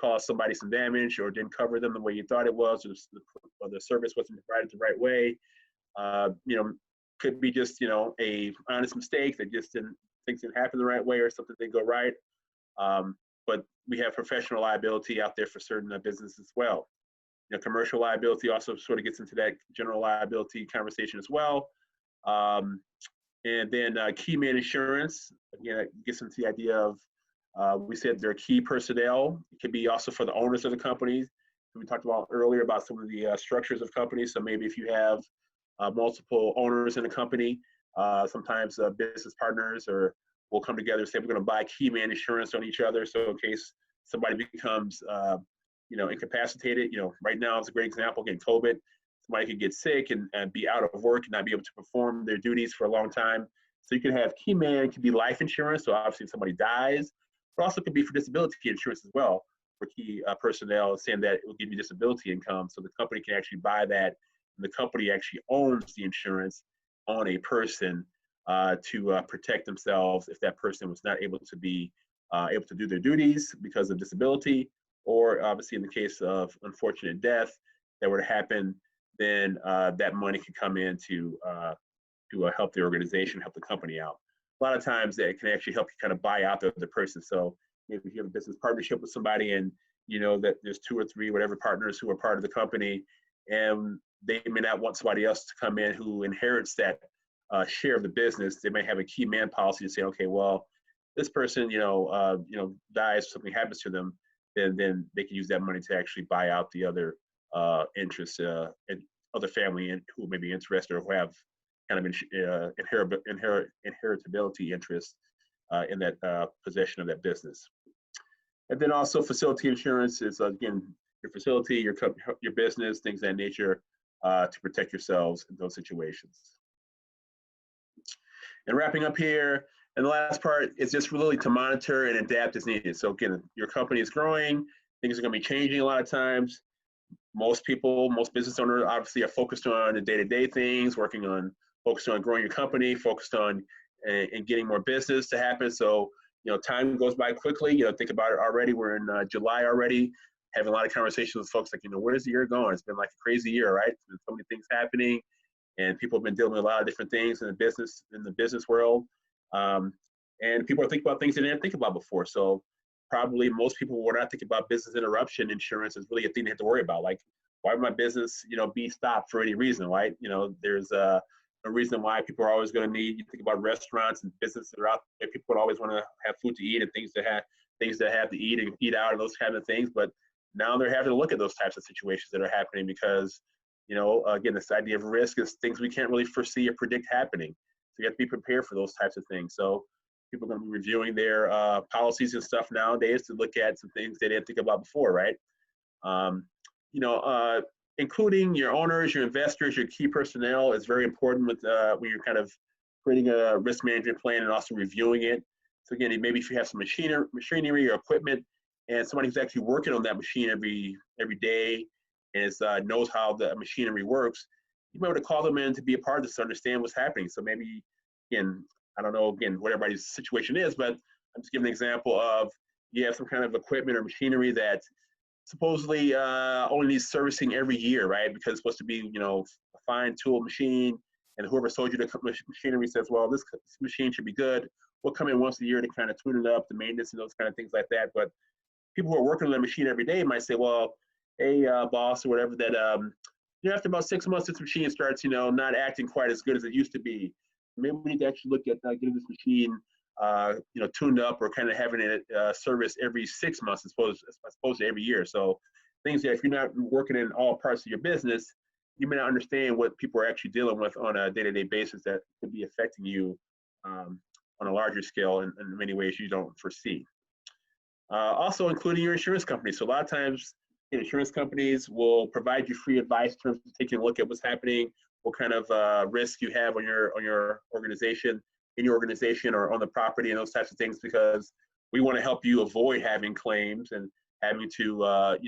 caused somebody some damage or didn't cover them the way you thought it was, or the service wasn't provided the right way. You know, could be just, you know, a honest mistake that just things didn't happen the right way, or something didn't go right. But we have professional liability out there for certain businesses as well. You know, commercial liability also sort of gets into that general liability conversation as well. And then key man insurance, again, it gets into the idea of, we said there are key personnel. It could be also for the owners of the companies. We talked about earlier about some of the structures of companies. So maybe if you have multiple owners in a company, sometimes business partners will come together and say, we're going to buy key man insurance on each other. So in case somebody becomes, you know, incapacitated, you know, right now is a great example. Again, COVID, somebody could get sick and be out of work and not be able to perform their duties for a long time. So you can have key man, it could be life insurance. So obviously if somebody dies, but also could be for disability insurance as well for key personnel, saying that it will give you disability income. So the company can actually buy that, and the company actually owns the insurance on a person to protect themselves if that person was not able to be able to do their duties because of disability, or obviously in the case of unfortunate death that were to happen, then that money can come in to help the organization, help the company out. A lot of times it can actually help you kind of buy out the person. So maybe if you have a business partnership with somebody and you know that there's 2 or 3 whatever partners who are part of the company, and they may not want somebody else to come in who inherits that share of the business. They may have a key man policy to say, okay, well, this person, dies, something happens to them, then they can use that money to actually buy out the other interests and other family who may be interested or who have kind of inheritability interest in that possession of that business. And then also facility insurance is, again, your facility, your business, things of that nature, to protect yourselves in those situations. And wrapping up here, and the last part is just really to monitor and adapt as needed. So again, your company is growing, things are going to be changing a lot of times. Most business owners obviously are focused on the day-to-day things, focused on growing your company, focused on and getting more business to happen. So, time goes by quickly. Think about it already. We're in July already, having a lot of conversations with folks like, where's the year going? It's been like a crazy year, right? There's so many things happening, and people have been dealing with a lot of different things in the business world. And people are thinking about things they didn't think about before. So probably most people were not thinking about business interruption insurance is really a thing they have to worry about. Like, why would my business, be stopped for any reason, right? There's a reason why people are always going to need. You think about restaurants and businesses that are out there. People would always want to have food to eat and things to have to eat and eat out and those kind of things. But now they're having to look at those types of situations that are happening because, again, this idea of risk is things we can't really foresee or predict happening. So you have to be prepared for those types of things. So people are going to be reviewing their policies and stuff nowadays to look at some things they didn't think about before, right? Including your owners, your investors, your key personnel is very important with when you're kind of creating a risk management plan and also reviewing it. So again, maybe if you have some machinery or equipment and somebody who's actually working on that machine every day and knows how the machinery works, you might be able to call them in to be a part of this to understand what's happening. So maybe, again, I don't know, what everybody's situation is, but I'm just giving an example of you have some kind of equipment or machinery that supposedly only needs servicing every year, right? Because it's supposed to be, a fine tool machine, and whoever sold you the machinery says, well, this machine should be good. We'll come in once a year to kind of tune it up, the maintenance and those kind of things like that. But people who are working on the machine every day might say, well, hey, boss or whatever, that after about 6 months, this machine starts, not acting quite as good as it used to be. Maybe we need to actually look at getting this machine tuned up or kind of having it service every 6 months as opposed to every year. So things that if you're not working in all parts of your business, you may not understand what people are actually dealing with on a day-to-day basis that could be affecting you on a larger scale in many ways you don't foresee. Also including your insurance company. So a lot of times insurance companies will provide you free advice in terms of taking a look at what's happening, what kind of risk you have on your organization, in your organization or on the property and those types of things, because we want to help you avoid having claims and having to,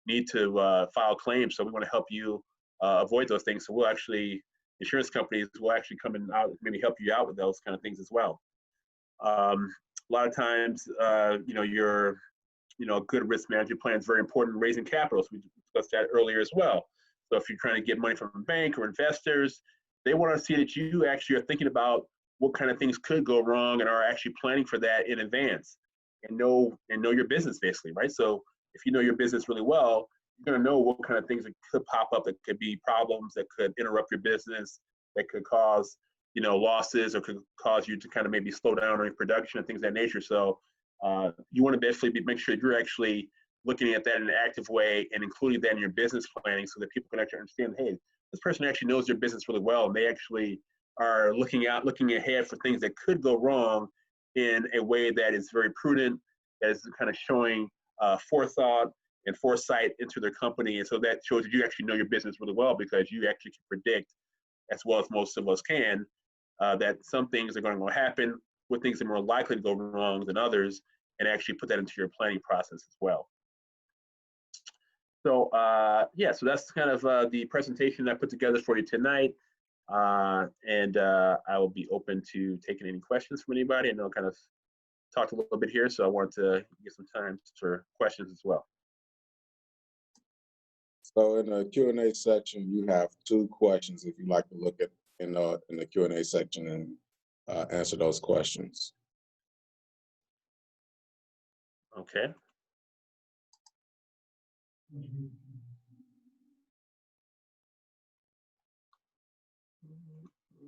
need to file claims. So we want to help you avoid those things. So insurance companies will actually come and maybe help you out with those kind of things as well. A lot of times, your good risk management plan is very important in raising capital. So we discussed that earlier as well. So if you're trying to get money from a bank or investors, they want to see that you actually are thinking about what kind of things could go wrong and are actually planning for that in advance and know your business basically, right? So if you know your business really well, you're going to know what kind of things that could pop up that could be problems that could interrupt your business, that could cause, losses or could cause you to kind of maybe slow down on your production and things of that nature. So you want to basically make sure you're actually looking at that in an active way and including that in your business planning so that people can actually understand, hey, this person actually knows their business really well and they actually are looking ahead for things that could go wrong in a way that is very prudent, that is kind of showing forethought and foresight into their company. And so that shows that you actually know your business really well because you actually can predict, as well as most of us can, that some things are going to happen, what things are more likely to go wrong than others. and actually put that into your planning process as well. So yeah, so that's kind of the presentation I put together for you tonight. And I will be open to taking any questions from anybody. I know I kind of talked a little bit here, so I wanted to get some time for questions as well. So in the Q&A section, you have 2 questions if you'd like to look at in the Q&A section and answer those questions. Okay.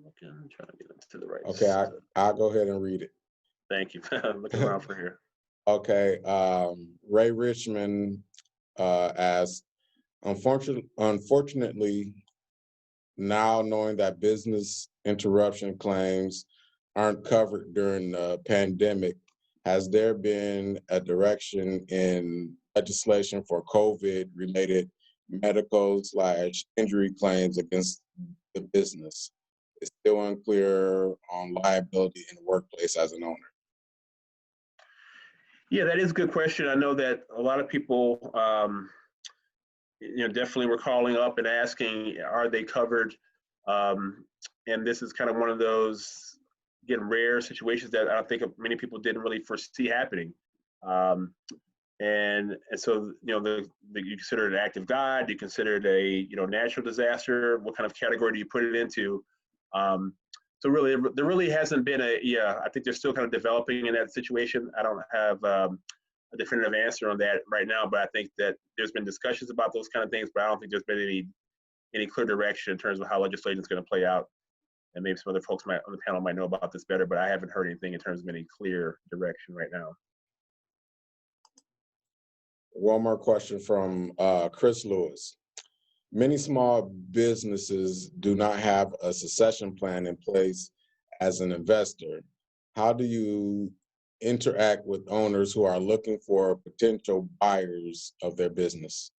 Looking, trying to get into the right. Okay, I'll go ahead and read it. Thank you. Looking around for here. Okay, Ray Richmond asked, unfortunately, now knowing that business interruption claims aren't covered during the pandemic, has there been a direction in legislation for COVID-related medical/injury claims against the business? It's still unclear on liability in the workplace as an owner. Yeah, that is a good question. I know that a lot of people, definitely were calling up and asking, are they covered? And this is kind of one of those, again, rare situations that I don't think many people didn't really foresee happening. And so, you consider it an act of God, you consider it a, natural disaster, what kind of category do you put it into? So really, there really hasn't been I think they're still kind of developing in that situation. I don't have a definitive answer on that right now, but I think that there's been discussions about those kind of things, but I don't think there's been any clear direction in terms of how legislation is going to play out. And maybe some other folks on the panel might know about this better, but I haven't heard anything in terms of any clear direction right now. One more question from Chris Lewis. Many small businesses do not have a succession plan in place as an investor. How do you interact with owners who are looking for potential buyers of their business?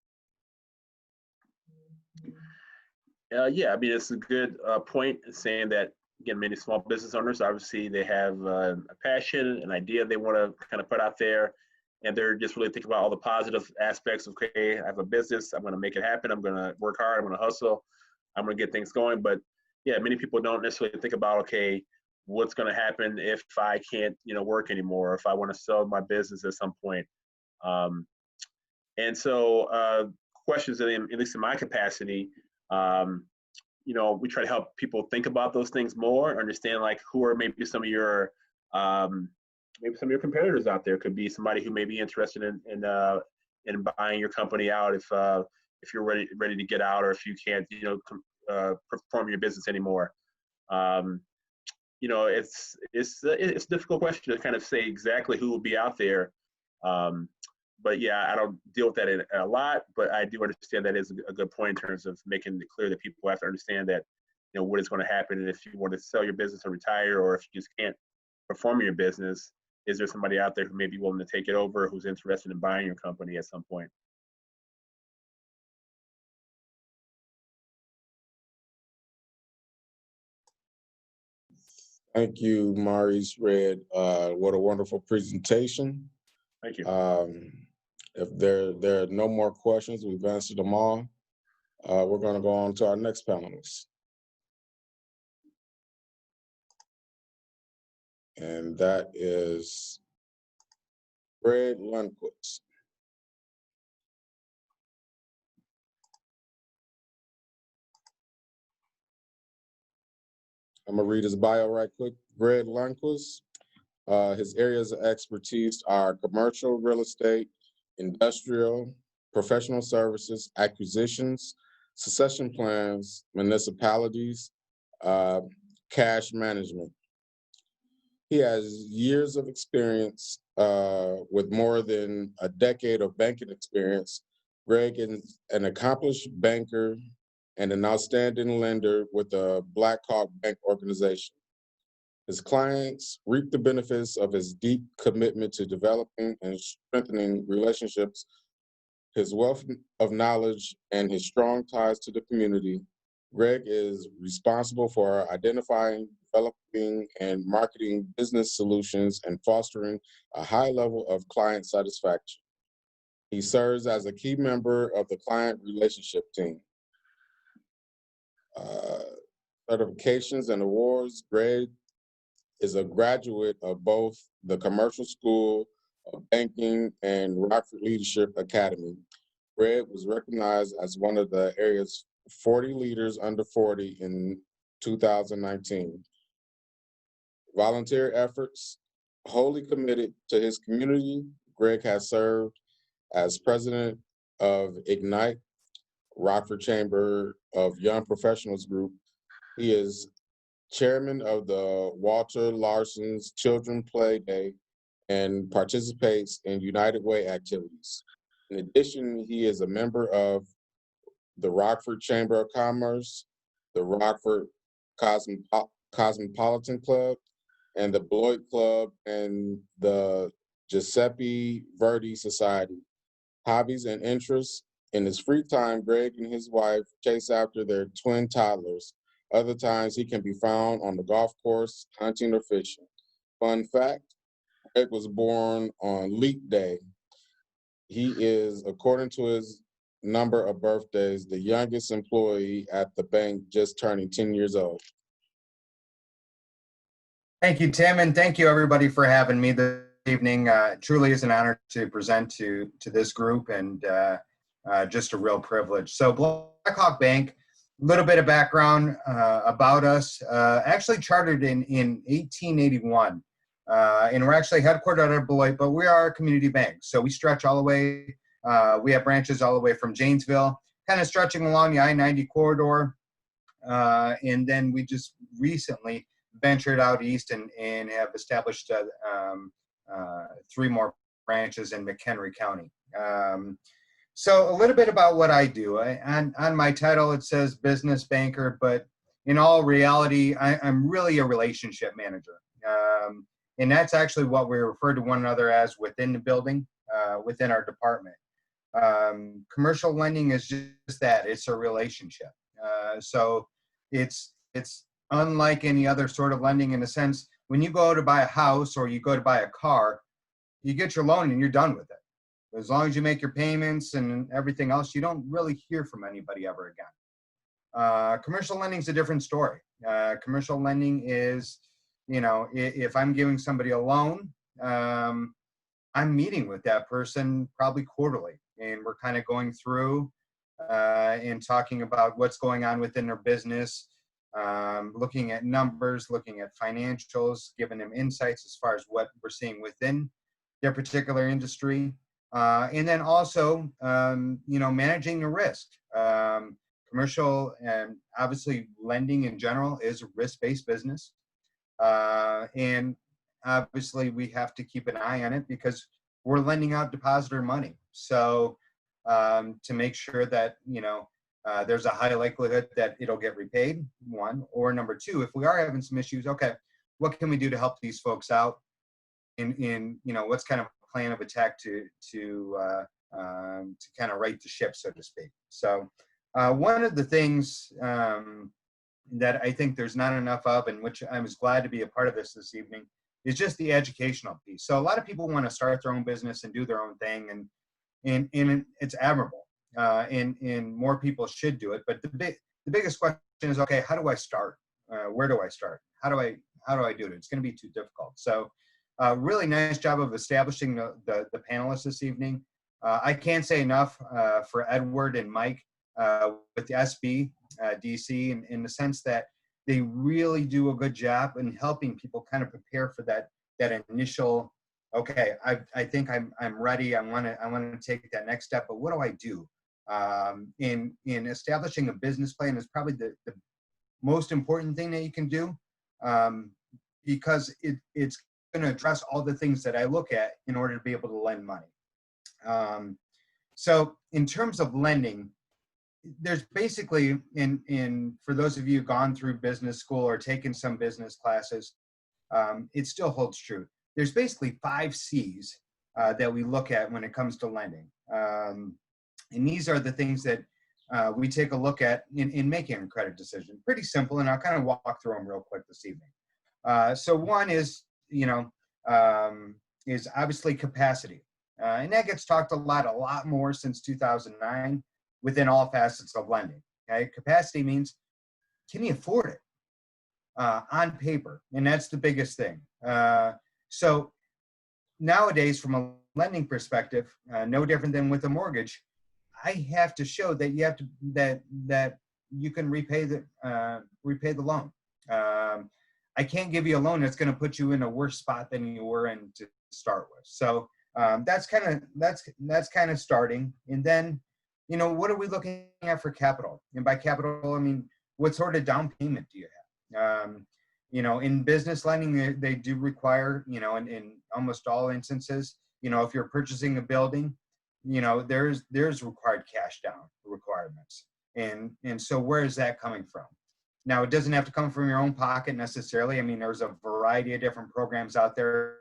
Yeah, I mean, it's a good point saying that, again, many small business owners, obviously they have a passion, an idea they want to kind of put out there, and they're just really thinking about all the positive aspects of, okay, I have a business, I'm going to make it happen, I'm going to work hard, I'm going to hustle, I'm going to get things going. But yeah, many people don't necessarily think about, okay, what's going to happen if I can't, work anymore, or if I want to sell my business at some point. And so questions, at least in my capacity, we try to help people think about those things more, understand like who are maybe some of your competitors out there. Could be somebody who may be interested in buying your company out if you're ready to get out, or if you can't perform your business anymore. It's a difficult question to kind of say exactly who will be out there. But yeah, I don't deal with that a lot, but I do understand that is a good point in terms of making it clear that people have to understand that, what is going to happen. And if you want to sell your business or retire, or if you just can't perform your business, is there somebody out there who may be willing to take it over, who's interested in buying your company at some point? Thank you, Maurice Red. What a wonderful presentation. Thank you. If there are no more questions, we've answered them all. We're going to go on to our next panelist. And that is Fred Lundquist. I'm going to read his bio right quick. Fred Lundquist. His areas of expertise are commercial real estate, industrial, professional services, acquisitions, succession plans, municipalities, cash management. He has years of experience with more than a decade of banking experience. Greg is an accomplished banker and an outstanding lender with the Black Hawk Bank organization. His clients reap the benefits of his deep commitment to developing and strengthening relationships, his wealth of knowledge, and his strong ties to the community. Greg is responsible for identifying, developing and marketing business solutions and fostering a high level of client satisfaction. He serves as a key member of the client relationship team. Certifications and awards. Greg is a graduate of both the Commercial School of Banking and Rockford Leadership Academy. Greg was recognized as one of the area's 40 leaders under 40 in 2019. Volunteer efforts. Wholly committed to his community, Greg has served as president of Ignite, Rockford Chamber of Young Professionals Group. He is chairman of the Walter Larson's Children Play Day and participates in United Way activities. In addition, he is a member of the Rockford Chamber of Commerce, the Rockford Cosmopolitan Club, and the Beloit Club and the Giuseppe Verdi Society. Hobbies and interests. In his free time, Greg and his wife chase after their twin toddlers. Other times he can be found on the golf course, hunting or fishing. Fun fact, Greg was born on Leap Day. He is, according to his number of birthdays, the youngest employee at the bank, just turning 10 years old. Thank you, Tim, and thank you everybody for having me this evening. Truly is an honor to present to this group, and just a real privilege. So Blackhawk Bank, a little bit of background about us. Actually chartered in 1881, and we're actually headquartered out of Beloit, but we are a community bank. So we stretch all the way, we have branches all the way from Janesville, kind of stretching along the I-90 corridor. And then we just recently ventured out east and have established 3 more branches in McHenry County. So a little bit about what I do. On my title, it says business banker, but in all reality, I'm really a relationship manager. And that's actually what we refer to one another as within the building, within our department. Commercial lending is just that, it's a relationship. So it's unlike any other sort of lending in a sense. When you go to buy a house or you go to buy a car, you get your loan and you're done with it. As long as you make your payments and everything else, you don't really hear from anybody ever again. Commercial lending is a different story. Commercial lending is, you know, if I'm giving somebody a loan, I'm meeting with that person probably quarterly, and we're kind of going through and talking about what's going on within their business, looking at numbers, looking at financials, giving them insights as far as what we're seeing within their particular industry. And then also, you know, managing the risk. Commercial and obviously lending in general is a risk-based business. And obviously we have to keep an eye on it because we're lending out depositor money. So to make sure that, you know, there's a high likelihood that it'll get repaid, one, or number two, if we are having some issues, okay, what can we do to help these folks out in you know, what's kind of a plan of attack to kind of right the ship, so to speak. So one of the things that I think there's not enough of, and which I was glad to be a part of this evening, is just the educational piece. So a lot of people want to start their own business and do their own thing, and it's admirable, and more people should do it. But the biggest question is, okay, how do I start? Where do I start? How do I do it? It's going to be too difficult. So really nice job of establishing the panelists this evening. I can't say enough for Edward and Mike with the SB DC in the sense that they really do a good job in helping people kind of prepare for that initial, okay, I think I'm ready. I want to take that next step, but what do I do? In establishing a business plan is probably the most important thing that you can do, because it's going to address all the things that I look at in order to be able to lend money. So in terms of lending, there's basically, for those of you who've gone through business school or taken some business classes, it still holds true. There's basically 5 C's that we look at when it comes to lending. And these are the things that we take a look at in making a credit decision. Pretty simple, and I'll kind of walk through them real quick this evening. So one is, is obviously capacity. And that gets talked a lot more since 2009 within all facets of lending. Okay, capacity means, can you afford it on paper? And that's the biggest thing. So nowadays, from a lending perspective, no different than with a mortgage, I have to show that you have to that you can repay the loan. I can't give you a loan that's going to put you in a worse spot than you were in to start with. So that's kind of starting. And then, what are we looking at for capital? And by capital, I mean, what sort of down payment do you have? In business lending, they do require, in almost all instances, if you're purchasing a building, there's required cash down requirements. And so where is that coming from? Now, it doesn't have to come from your own pocket necessarily. I mean, there's a variety of different programs out there.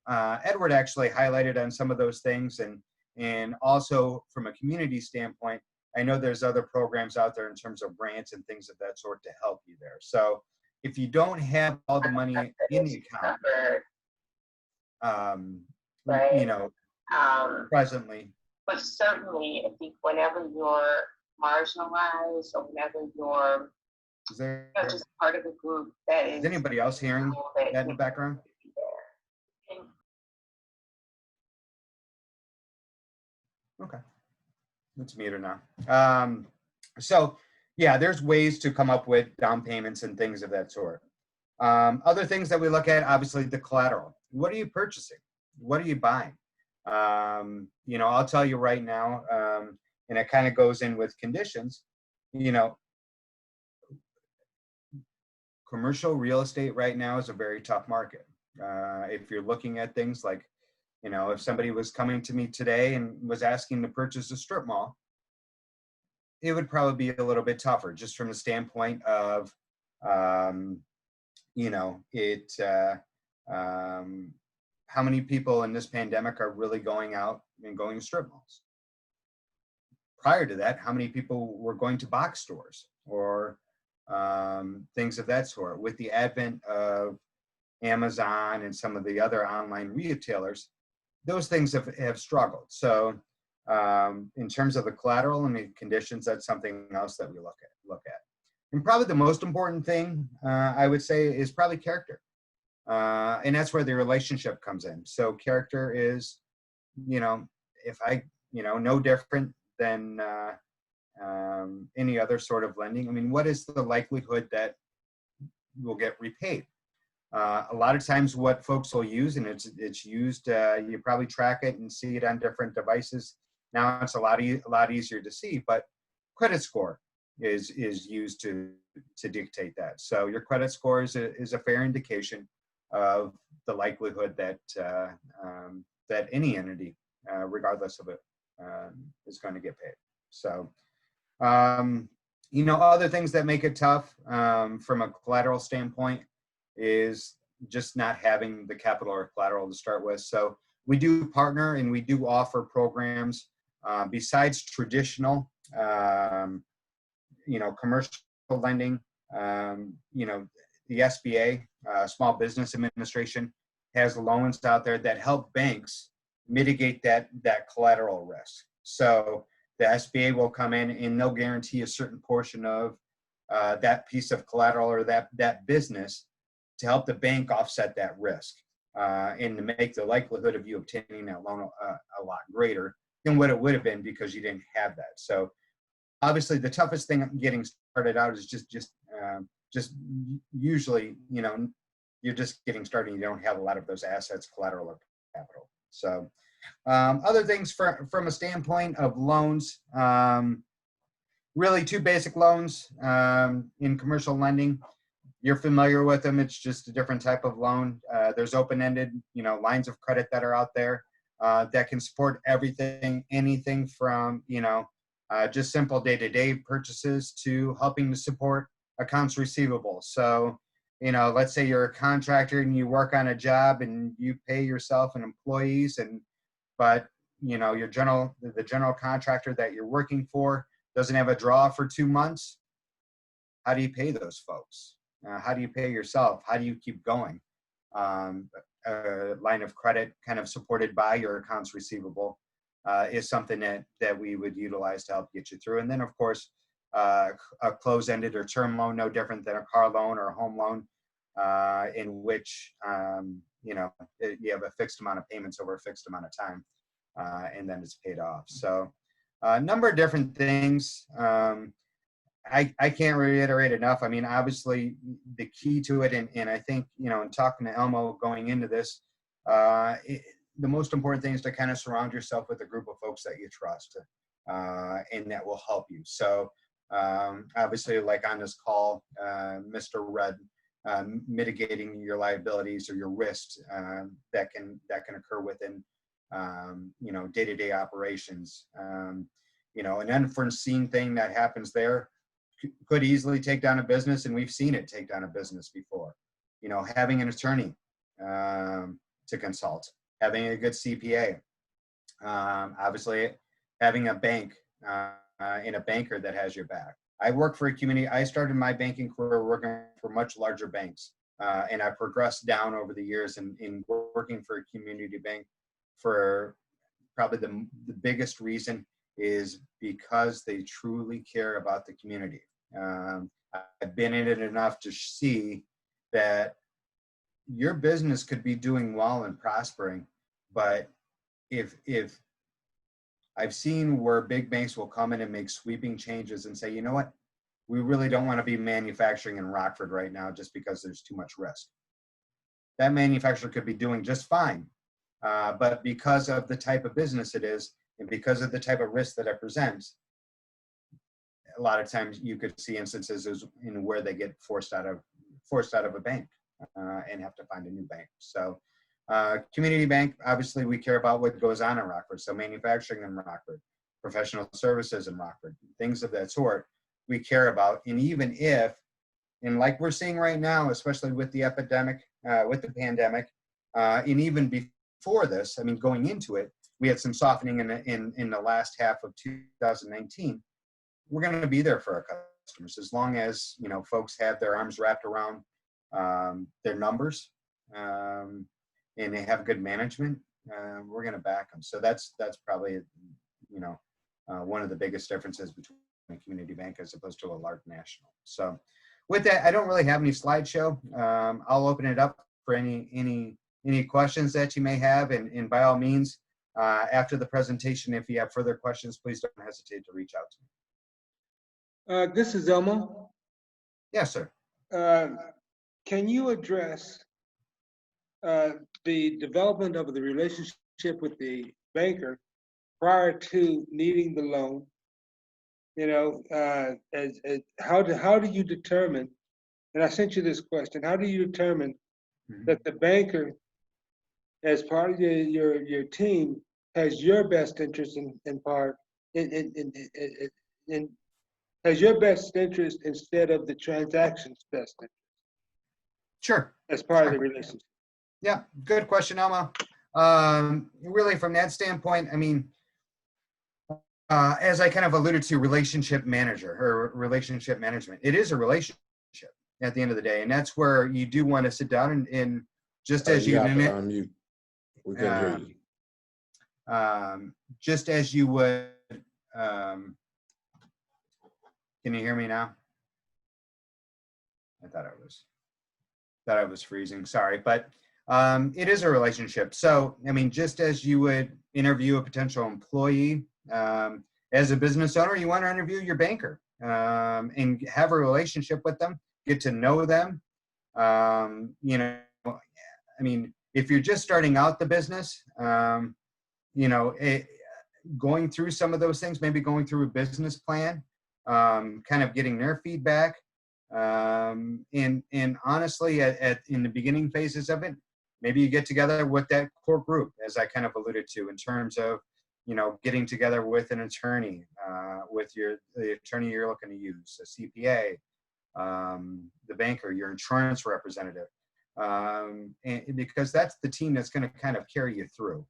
Edward actually highlighted on some of those things. And also from a community standpoint, I know there's other programs out there in terms of grants and things of that sort to help you there. So if you don't have all the money in the account, presently. But certainly, I think whenever you're marginalized or whenever you're just part of a group that is anybody else hearing that in the background? Okay, it's muted now. So yeah, there's ways to come up with down payments and things of that sort. Other things that we look at, obviously the collateral. What are you purchasing? What are you buying? I'll tell you right now, and it kind of goes in with conditions, commercial real estate right now is a very tough market. If you're looking at things like, if somebody was coming to me today and was asking to purchase a strip mall, it would probably be a little bit tougher just from the standpoint of, how many people in this pandemic are really going out and going to strip malls? Prior to that, how many people were going to box stores or things of that sort? With the advent of Amazon and some of the other online retailers, those things have struggled. So in terms of the collateral and the conditions, that's something else that we look at. And probably the most important thing I would say is probably character. And that's where the relationship comes in. So character is, if I, no different than any other sort of lending. I mean, what is the likelihood that we'll get repaid? A lot of times what folks will use, and it's used, you probably track it and see it on different devices. Now it's a lot easier to see, but credit score is used to dictate that. So your credit score is a fair indication of the likelihood that that any entity, regardless of it, is going to get paid. So, other things that make it tough from a collateral standpoint is just not having the capital or collateral to start with. So we do partner and we do offer programs besides traditional, commercial lending. The SBA, Small Business Administration, has loans out there that help banks mitigate that collateral risk. So the SBA will come in and they'll guarantee a certain portion of that piece of collateral or that business to help the bank offset that risk and to make the likelihood of you obtaining that loan a lot greater than what it would have been because you didn't have that. So obviously the toughest thing getting started out is just usually, you're just getting started. You don't have a lot of those assets, collateral or capital. So other things from a standpoint of loans, really two basic loans in commercial lending. You're familiar with them. It's just a different type of loan. There's open-ended, lines of credit that are out there that can support everything, anything from, just simple day-to-day purchases to helping to support accounts receivable. So, let's say you're a contractor and you work on a job and you pay yourself and employees, but the general contractor that you're working for doesn't have a draw for 2 months. How do you pay those folks? How do you pay yourself? How do you keep going? A line of credit kind of supported by your accounts receivable is something that we would utilize to help get you through. And then, of course, a close-ended or term loan, no different than a car loan or a home loan, in which you know, you have a fixed amount of payments over a fixed amount of time, and then it's paid off. So a number of different things. I can't reiterate enough. I mean, obviously, the key to it, and I think, you know, in talking to Elmo going into this, the most important thing is to kind of surround yourself with a group of folks that you trust, and that will help you. So obviously, like on this call, Mr. Red, mitigating your liabilities or your risks that can occur within you know, day-to-day operations. You know, an unforeseen thing that happens there could easily take down a business, and we've seen it take down a business before. You know, having an attorney to consult, having a good CPA, obviously having a bank and a banker that has your back. I work for a community. I started my banking career working for much larger banks, and I progressed down over the years in working for a community bank. For probably the biggest reason is because they truly care about the community. I've been in it enough to see that your business could be doing well and prospering, but if I've seen where big banks will come in and make sweeping changes and say, you know what, we really don't want to be manufacturing in Rockford right now just because there's too much risk. That manufacturer could be doing just fine, but because of the type of business it is, and because of the type of risk that it presents, a lot of times you could see instances in where they get forced out of a bank and have to find a new bank. So community bank, obviously we care about what goes on in Rockford. So manufacturing in Rockford, professional services in Rockford, things of that sort we care about. And even if, and like we're seeing right now, especially with the epidemic, with the pandemic, and even before this, I mean, going into it, we had some softening in the last half of 2019. We're going to be there for our customers as long as, you know, folks have their arms wrapped around their numbers and they have good management. We're going to back them. So that's probably, you know, one of the biggest differences between a community bank as opposed to a large national. So with that, I don't really have any slideshow. I'll open it up for any questions that you may have, and by all means, after the presentation, if you have further questions, please don't hesitate to reach out to me. This is Elmo. Yes, sir. Can you address the development of the relationship with the banker prior to needing the loan? You know, how do you determine, and I sent you this question, how do you determine that the banker, as part of your team, has your best interest has your best interest instead of the transaction's best interest? Sure. As part of the relationship. Yeah, good question, Elmo. Really, from that standpoint, I mean, as I kind of alluded to, relationship manager or relationship management, it is a relationship at the end of the day, and that's where you do want to sit down and just as you have to unmute. We can hear you. Just as you would. Can you hear me now? I thought I was freezing. Sorry, but it is a relationship. So, I mean, just as you would interview a potential employee, as a business owner, you want to interview your banker and have a relationship with them, get to know them. You know, I mean, if you're just starting out the business, you know, going through some of those things, maybe going through a business plan, kind of getting their feedback, and honestly, in the beginning phases of it, maybe you get together with that core group, as I kind of alluded to, in terms of, you know, getting together with an attorney, with the attorney you're looking to use, a CPA, the banker, your insurance representative, and because that's the team that's going to kind of carry you through.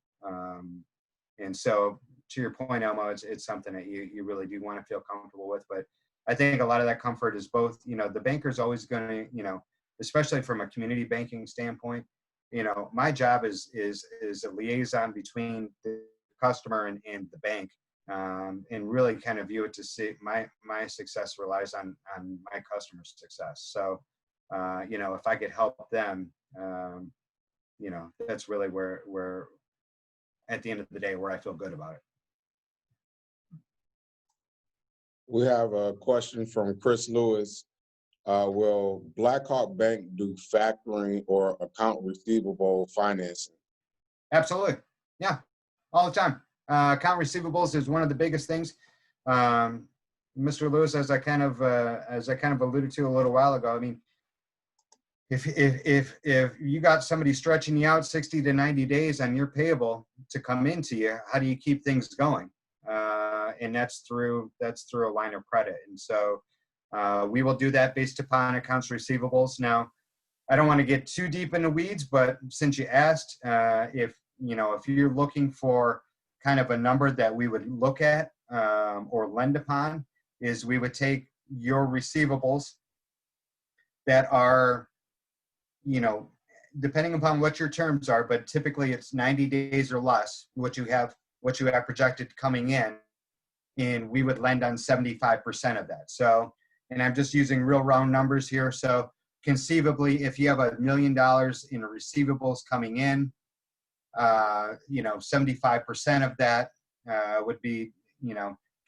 And so, to your point, Elmo, it's something that you really do want to feel comfortable with. But I think a lot of that comfort is both, you know, the banker's always going to, you know, especially from a community banking standpoint, you know, my job is a liaison between the customer and the bank, and really kind of view it to see my success relies on my customer's success. So, you know, if I could help them, you know, that's really where at the end of the day, where I feel good about it. We have a question from Chris Lewis. Will Blackhawk Bank do factoring or account receivable financing? Absolutely. Yeah, all the time. Account receivables is one of the biggest things. Mr. Lewis, as I kind of alluded to a little while ago, I mean, if you got somebody stretching you out 60 to 90 days on your payable to come into you, how do you keep things going? And that's through a line of credit. And so we will do that based upon accounts receivables. Now, I don't want to get too deep in the weeds, but since you asked, if you're looking for kind of a number that we would look at or lend upon, is we would take your receivables that are, you know, depending upon what your terms are, but typically it's 90 days or less, what you have projected coming in, and we would lend on 75% of that. So, and I'm just using real round numbers here. So conceivably, if you have $1 million in receivables coming in, 75% of that would be,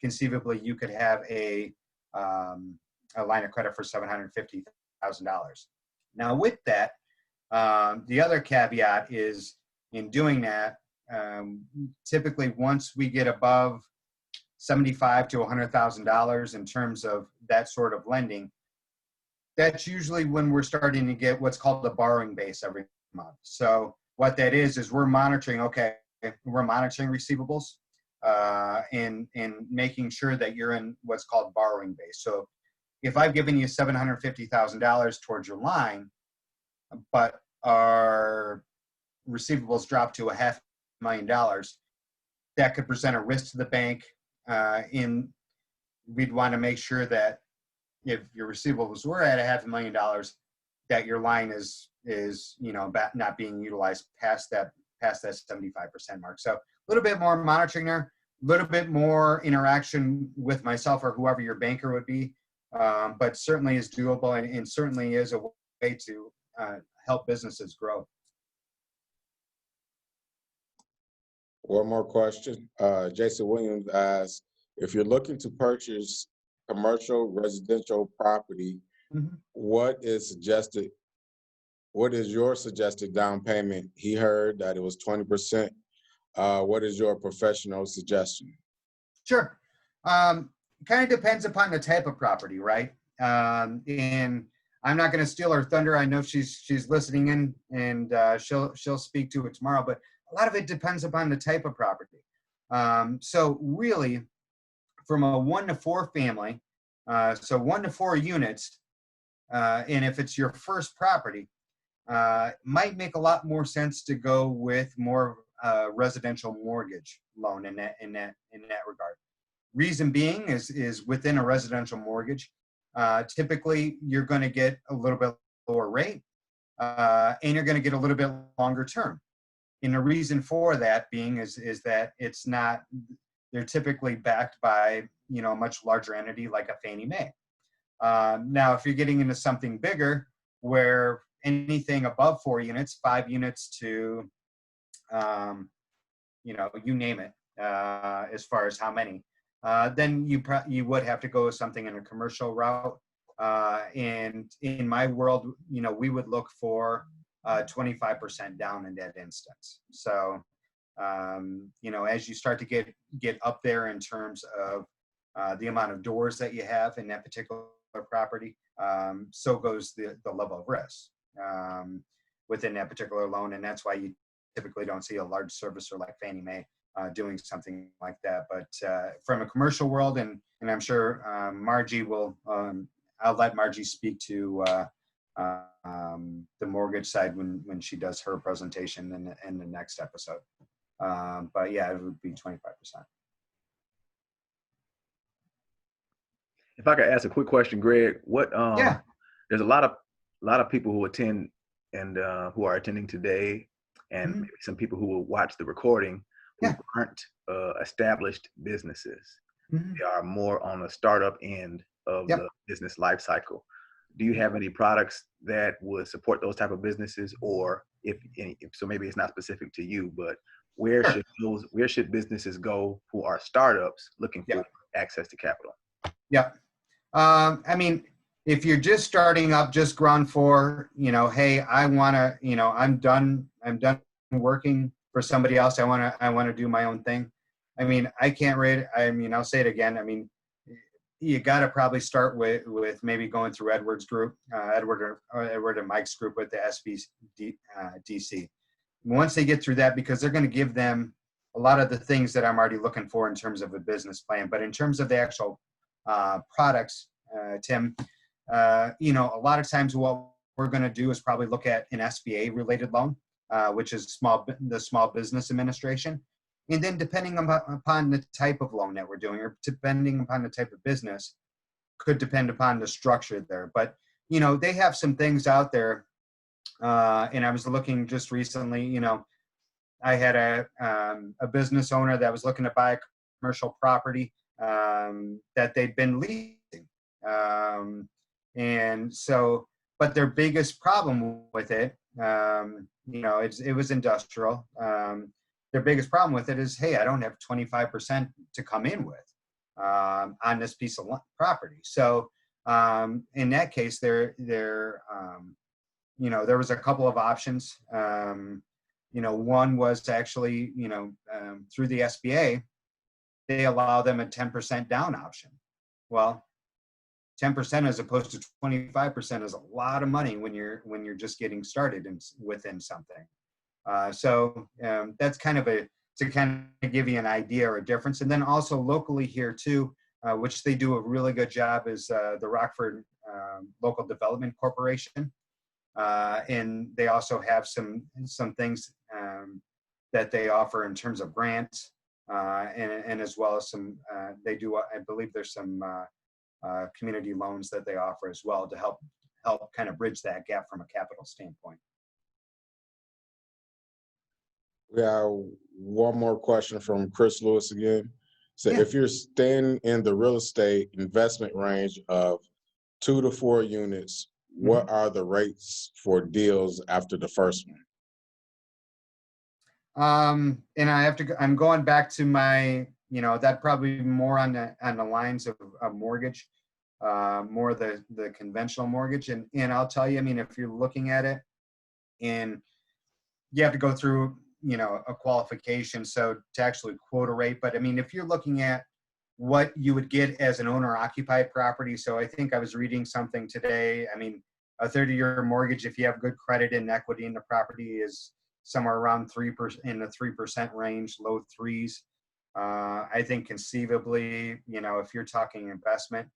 conceivably you could have a line of credit for $750,000. Now with that, the other caveat is in doing that, typically once we get above $75,000 to $100,000 in terms of that sort of lending, that's usually when we're starting to get what's called the borrowing base every month. So what that is we're monitoring receivables and making sure that you're in what's called borrowing base. So if I've given you $750,000 towards your line, but our receivables drop to $500,000, that could present a risk to the bank. We'd want to make sure that if your receivables were at $500,000, that your line is not being utilized past that 75% mark. So a little bit more monitoring there, a little bit more interaction with myself or whoever your banker would be, but certainly is doable and certainly is a way to help businesses grow. One more question. Jason Williams asks, if you're looking to purchase commercial residential property, Mm-hmm. what is your suggested down payment? He heard that it was 20%. What is your professional suggestion? Sure. Kind of depends upon the type of property, right? And I'm not going to steal her thunder. I know she's listening in, and she'll speak to it tomorrow. But a lot of it depends upon the type of property. So really, from a 1 to 4 family, so 1 to 4 units, and if it's your first property, might make a lot more sense to go with more residential mortgage loan in that regard. Reason being is within a residential mortgage, typically you're going to get a little bit lower rate, and you're going to get a little bit longer term. And the reason for that being is that they're typically backed by a much larger entity like a Fannie Mae. Now, if you're getting into something bigger, where anything above 4 units, 5 units to, you name it, as far as how many, then you would have to go with something in a commercial route. And in my world, we would look for 25% down in that instance. So, as you start to get up there in terms of the amount of doors that you have in that particular property, so goes the level of risk within that particular loan. And that's why you typically don't see a large servicer like Fannie Mae doing something like that. But from a commercial world, and I'm sure Margie will, I'll let Margie speak to the mortgage side when she does her presentation in the next episode. But yeah, it would be 25%. If I could ask a quick question, Greg, what Yeah. there's a lot of people who attend and who are attending today, and maybe some people who will watch the recording who aren't established businesses. They are more on the startup end of the business life cycle. Do you have any products that would support those type of businesses, or if so, maybe it's not specific to you, but where should businesses go who are startups looking for access to capital? Yeah. I mean, if you're just starting up, just ground floor, hey, I want to, I'm done working for somebody else. I want to do my own thing. I mean, I can't rate. I mean, I'll say it again. I mean, you got to probably start with maybe going through Edward's group, Edward and Mike's group with the SBDC. Once they get through that, because they're going to give them a lot of the things that I'm already looking for in terms of a business plan. But in terms of the actual products, Tim, a lot of times what we're going to do is probably look at an SBA related loan, which is the Small Business Administration. And then depending upon the type of loan that we're doing, or depending upon the type of business, could depend upon the structure there. But, they have some things out there. And I was looking just recently, I had a business owner that was looking to buy a commercial property that they'd been leasing. And so, but their biggest problem with it, it was industrial. Their biggest problem with it is, hey, I don't have 25% to come in with on this piece of property. So in that case, there was a couple of options. One was actually, through the SBA, they allow them a 10% down option. Well, 10% as opposed to 25% is a lot of money when you're just getting started within something. So that's kind of to kind of give you an idea or a difference. And then also locally here too, which they do a really good job, is the Rockford Local Development Corporation. And they also have some things that they offer in terms of grants, and as well as some, they do, I believe there's some community loans that they offer as well to help kind of bridge that gap from a capital standpoint. We have one more question from Chris Lewis again. So if you're staying in the real estate investment range of 2 to 4 units, what are the rates for deals after the first one? And I'm going back to my, that probably more on the lines of a mortgage, more the conventional mortgage. And I'll tell you, I mean, if you're looking at it, and you have to go through, a qualification, so to actually quote a rate. But I mean, if you're looking at what you would get as an owner occupied property, so I think I was reading something today. I mean, a 30-year mortgage, if you have good credit and equity in the property, is somewhere around 3%, in the 3% range, low 3s. I think conceivably, if you're talking investment,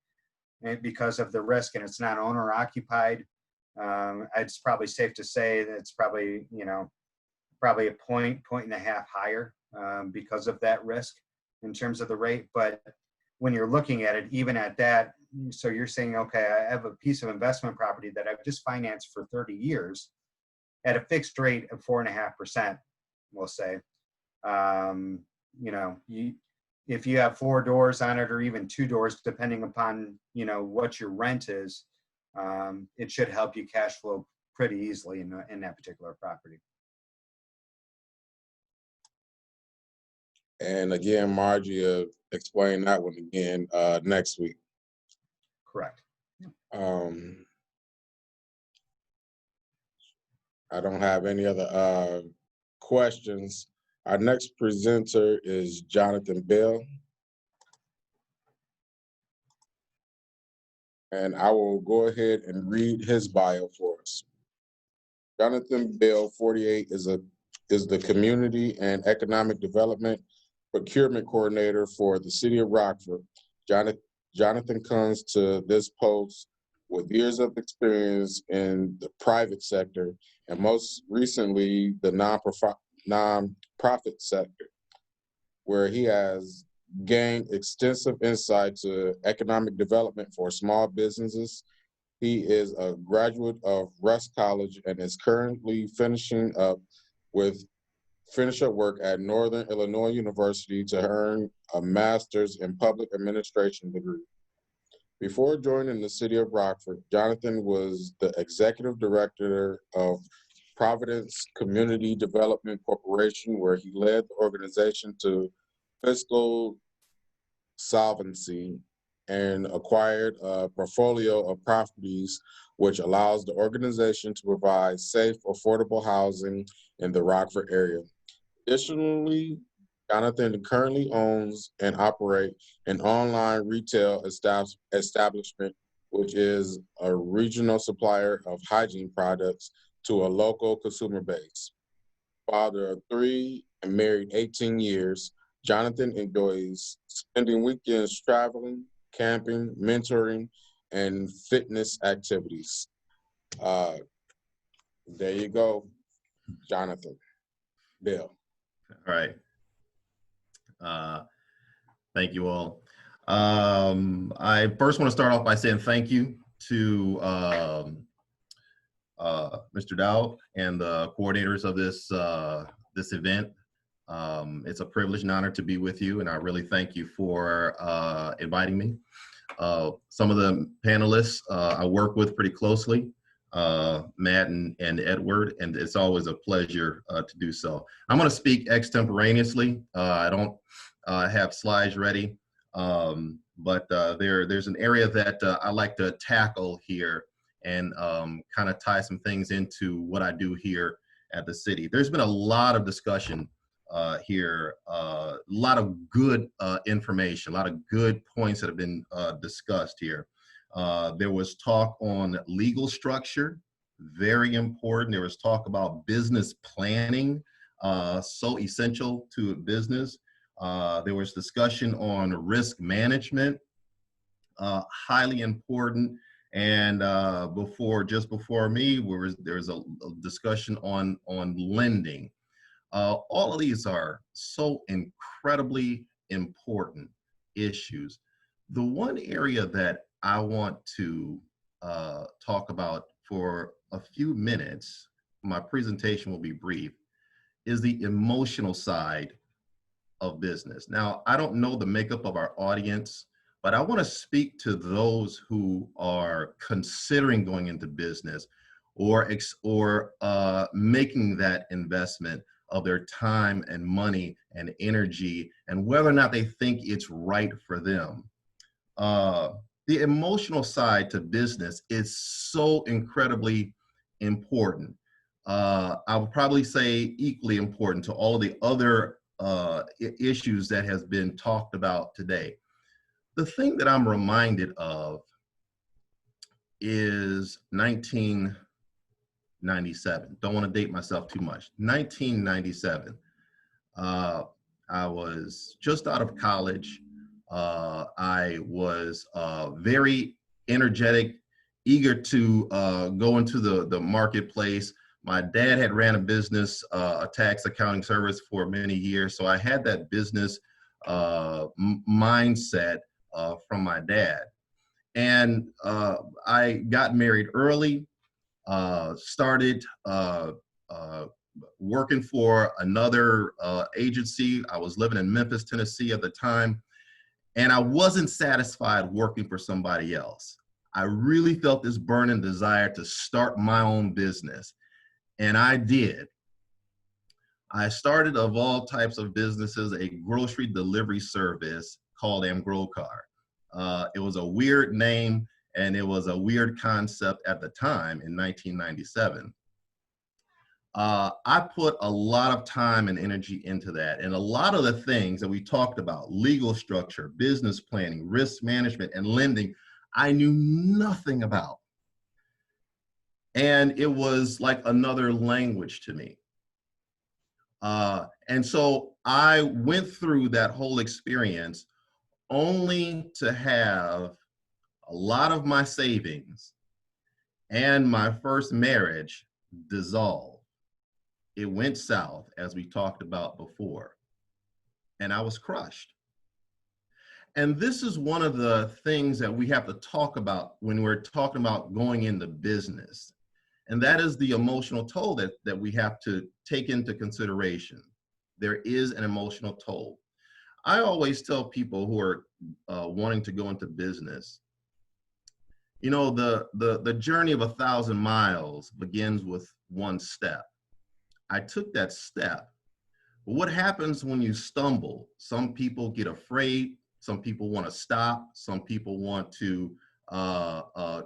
because of the risk and it's not owner occupied, it's probably safe to say that it's probably, probably a point and a half higher because of that risk in terms of the rate. But when you're looking at it, even at that, so you're saying, okay, I have a piece of investment property that I've just financed for 30 years at a fixed rate of 4.5%, we'll say. If you have 4 doors on it, or even 2 doors, depending upon, what your rent is, it should help you cash flow pretty easily in that particular property. And again, Margie, explain that one again next week. Correct. I don't have any other questions. Our next presenter is Jonathan Bell. And I will go ahead and read his bio for us. Jonathan Bell, 48, is the Community and Economic Development Procurement Coordinator for the City of Rockford. Jonathan comes to this post with years of experience in the private sector, and most recently the nonprofit sector, where he has gained extensive insight to economic development for small businesses. He is a graduate of Russ College and is currently finishing up work at Northern Illinois University to earn a master's in public administration degree. Before joining the city of Rockford, Jonathan was the executive director of Providence Community Development Corporation, where he led the organization to fiscal solvency and acquired a portfolio of properties which allows the organization to provide safe, affordable housing in the Rockford area. Additionally, Jonathan currently owns and operates an online retail establishment, which is a regional supplier of hygiene products to a local consumer base. Father of 3 and married 18 years, Jonathan enjoys spending weekends traveling, camping, mentoring, and fitness activities. There you go, Jonathan. Bill. All right. Thank you all. I first want to start off by saying thank you to Mr. Dowd and the coordinators of this event. It's a privilege and honor to be with you, and I really thank you for inviting me. Some of the panelists I work with pretty closely, Matt and Edward, and it's always a pleasure to do so. I'm going to speak extemporaneously. I don't have slides ready, but there's an area that I like to tackle here and kind of tie some things into what I do here at the city. There's been a lot of discussion here, a lot of good information, a lot of good points that have been discussed here. There was talk on legal structure, very important. There was talk about business planning, so essential to a business. There was discussion on risk management, highly important. And just before me, there was a discussion on lending. All of these are so incredibly important issues. The one area that I want to talk about for a few minutes, my presentation will be brief, is the emotional side of business. Now, I don't know the makeup of our audience, but I want to speak to those who are considering going into business or making that investment of their time and money and energy, and whether or not they think it's right for them. The emotional side to business is so incredibly important. I would probably say equally important to all of the other issues that has been talked about today. The thing that I'm reminded of is 1997. Don't want to date myself too much. 1997. I was just out of college. I was very energetic, eager to go into the marketplace. My dad had ran a business, a tax accounting service for many years. So I had that business mindset from my dad. And I got married early, started working for another agency. I was living in Memphis, Tennessee at the time. And I wasn't satisfied working for somebody else. I really felt this burning desire to start my own business. And I did. I started, of all types of businesses, a grocery delivery service called Amgrocar. It was a weird name and it was a weird concept at the time in 1997. I put a lot of time and energy into that. And a lot of the things that we talked about, legal structure, business planning, risk management, and lending, I knew nothing about. And it was like another language to me. And so I went through that whole experience only to have a lot of my savings and my first marriage dissolve. It went south, as we talked about before, and I was crushed. And this is one of the things that we have to talk about when we're talking about going into business. And that is the emotional toll that we have to take into consideration. There is an emotional toll. I always tell people who are wanting to go into business, you know, the journey of 1,000 miles begins with one step. I took that step. But what happens when you stumble? Some people get afraid. Some people want to stop. Some people want to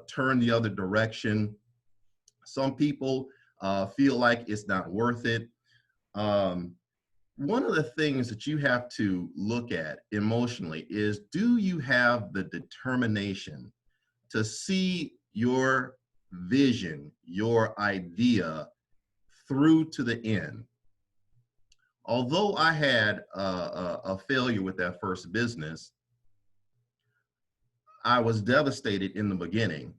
turn the other direction. Some people feel like it's not worth it. One of the things that you have to look at emotionally is, do you have the determination to see your vision, your idea through to the end? Although I had a failure with that first business, I was devastated in the beginning.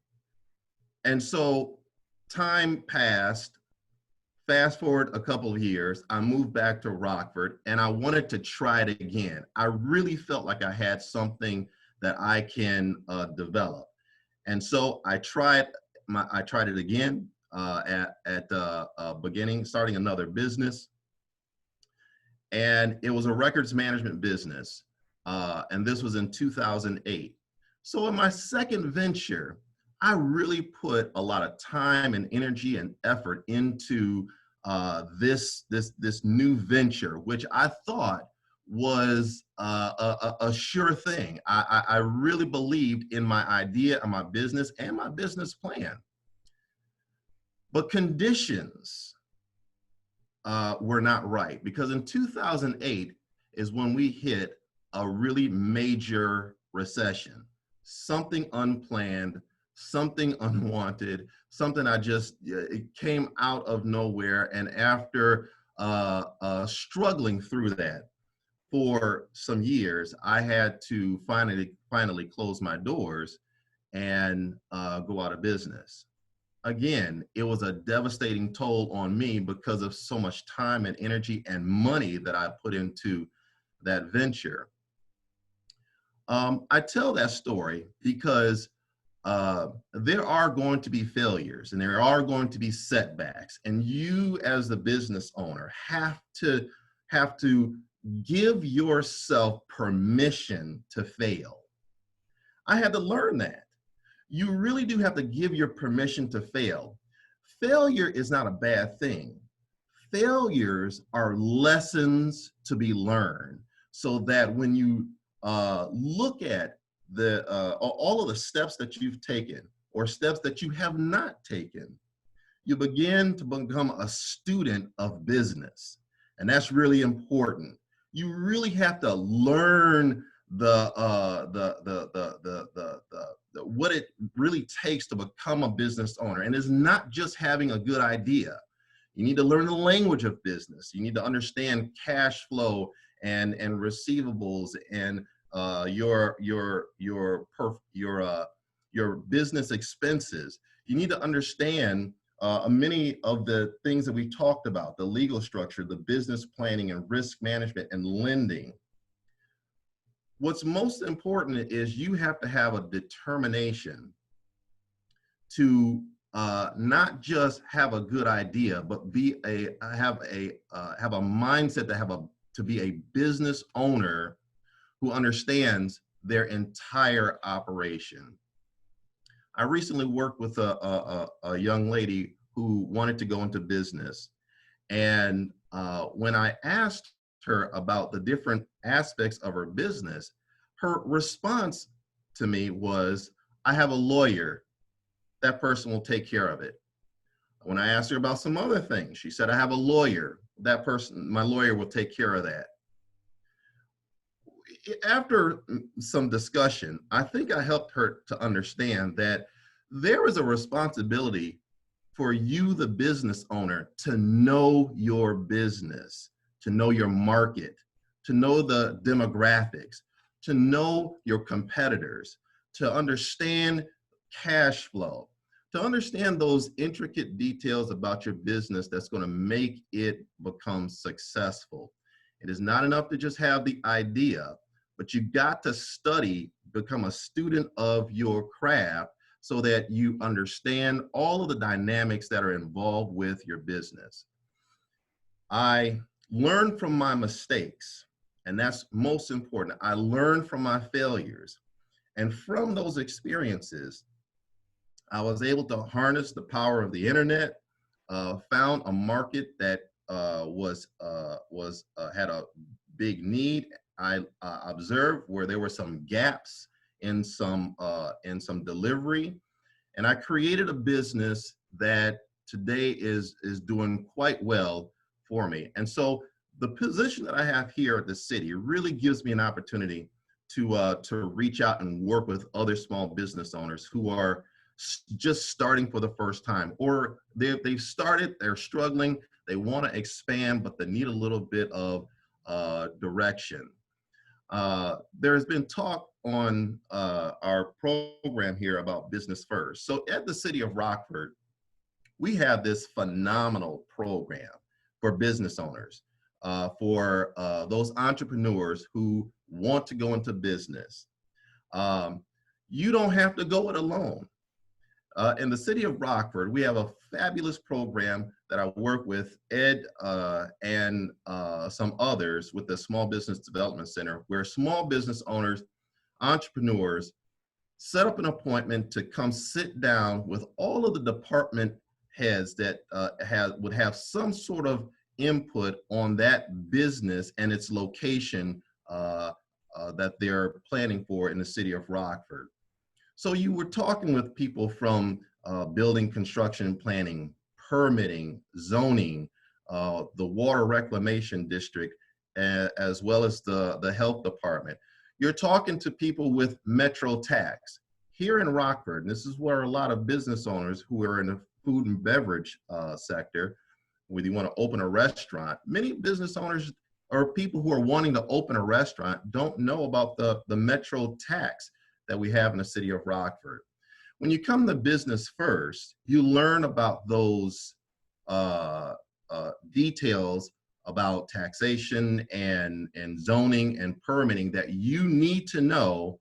And so time passed. Fast forward a couple of years, I moved back to Rockford and I wanted to try it again. I really felt like I had something that I can develop. And so I tried it again at the beginning, starting another business. And it was a records management business. And this was in 2008. So in my second venture, I really put a lot of time and energy and effort into this new venture, which I thought was a sure thing. I really believed in my idea and my business plan. But conditions were not right, because in 2008 is when we hit a really major recession, something unplanned, something unwanted, something it came out of nowhere. And after struggling through that for some years, I had to finally close my doors and go out of business. Again, it was a devastating toll on me because of so much time and energy and money that I put into that venture. I tell that story because there are going to be failures and there are going to be setbacks, and you as the business owner have to give yourself permission to fail. I had to learn that. You really do have to give your permission to fail. Failure is not a bad thing. Failures are lessons to be learned, so that when you look at all of the steps that you've taken or steps that you have not taken, you begin to become a student of business. And that's really important. You really have to learn what it really takes to become a business owner. And it's not just having a good idea. You need to learn the language of business. You need to understand cash flow and receivables and your business expenses. You need to understand many of the things that we talked about: the legal structure, the business planning and risk management and lending. What's most important is you have to have a determination to not just have a good idea, but have a mindset to be a business owner who understands their entire operation. I recently worked with a young lady who wanted to go into business. And when I asked her about the different aspects of her business, her response to me was, "I have a lawyer. That person will take care of it." When I asked her about some other things, she said, "I have a lawyer. My lawyer will take care of that." After some discussion, I think I helped her to understand that there is a responsibility for you, the business owner, to know your business, to know your market, to know the demographics, to know your competitors, to understand cash flow, to understand those intricate details about your business that's going to make it become successful. It is not enough to just have the idea, but you got to study, become a student of your craft so that you understand all of the dynamics that are involved with your business. I learned from my mistakes, and that's most important. I learned from my failures. And from those experiences, I was able to harness the power of the internet, found a market that had a big need. I observed where there were some gaps in some delivery, and I created a business that today is doing quite well for me. And so the position that I have here at the city really gives me an opportunity to reach out and work with other small business owners who are just starting for the first time, or they've started, they're struggling, they want to expand, but they need a little bit of direction. There's been talk on our program here about business first. So at the city of Rockford, we have this phenomenal program for business owners, for those entrepreneurs who want to go into business. You don't have to go it alone. In the city of Rockford, we have a fabulous program that I work with Ed and some others with the Small Business Development Center, where small business owners, entrepreneurs, set up an appointment to come sit down with all of the department heads that would have some sort of input on that business and its location that they're planning for in the city of Rockford. So you were talking with people from building, construction, and planning, permitting, zoning, the water reclamation district, as well as the health department. You're talking to people with Metro Tax. Here in Rockford, and this is where a lot of business owners who are in the food and beverage sector, whether you want to open a restaurant, many business owners or people who are wanting to open a restaurant don't know about the Metro Tax that we have in the city of Rockford. When you come to business first, you learn about those details about taxation and zoning and permitting that you need to know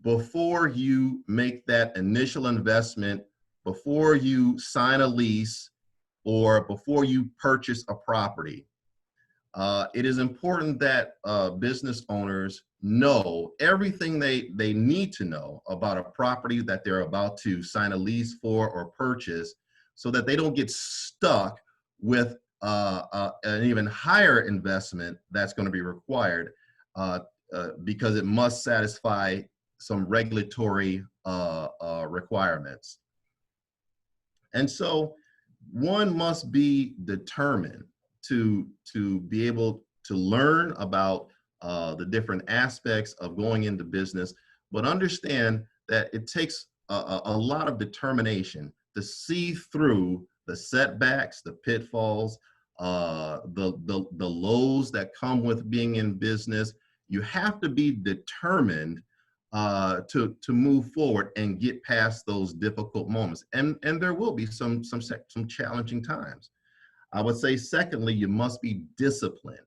before you make that initial investment, before you sign a lease, or before you purchase a property. It is important that business owners know everything they need to know about a property that they're about to sign a lease for or purchase, so that they don't get stuck with an even higher investment that's going to be required because it must satisfy some regulatory requirements. And so one must be determined to be able to learn about the different aspects of going into business, but understand that it takes a lot of determination to see through the setbacks, the pitfalls, the lows that come with being in business. You have to be determined to move forward and get past those difficult moments. And there will be some challenging times. I would say, secondly, you must be disciplined.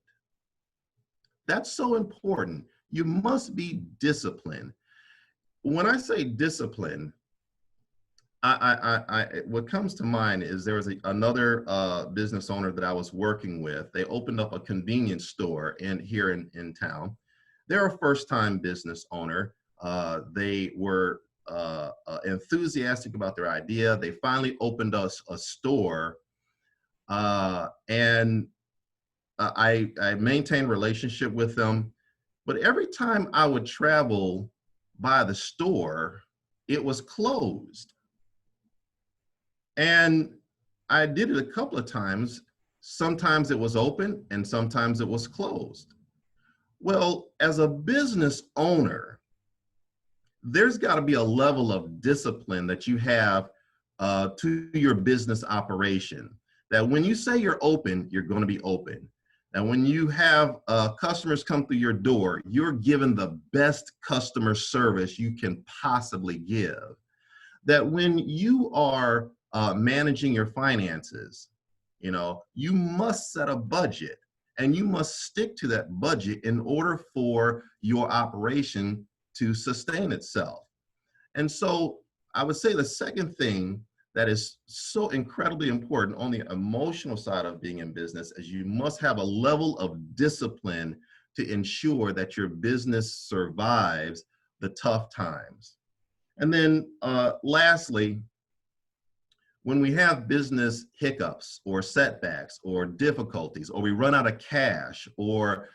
That's so important. You must be disciplined. When I say discipline, what comes to mind is there was another business owner that I was working with. They opened up a convenience store here in town. They're a first-time business owner. They were enthusiastic about their idea. They finally opened us a store. And I maintained a relationship with them, but every time I would travel by the store, it was closed. And I did it a couple of times. Sometimes it was open and sometimes it was closed. Well, as a business owner, there's got to be a level of discipline that you have to your business operation. That when you say you're open, you're going to be open. And when you have customers come through your door, you're given the best customer service you can possibly give. That when you are managing your finances, you must set a budget. and you must stick to that budget in order for your operation to sustain itself. And so I would say the second thing that is so incredibly important on the emotional side of being in business is you must have a level of discipline to ensure that your business survives the tough times. And then lastly, when we have business hiccups or setbacks or difficulties, or we run out of cash, or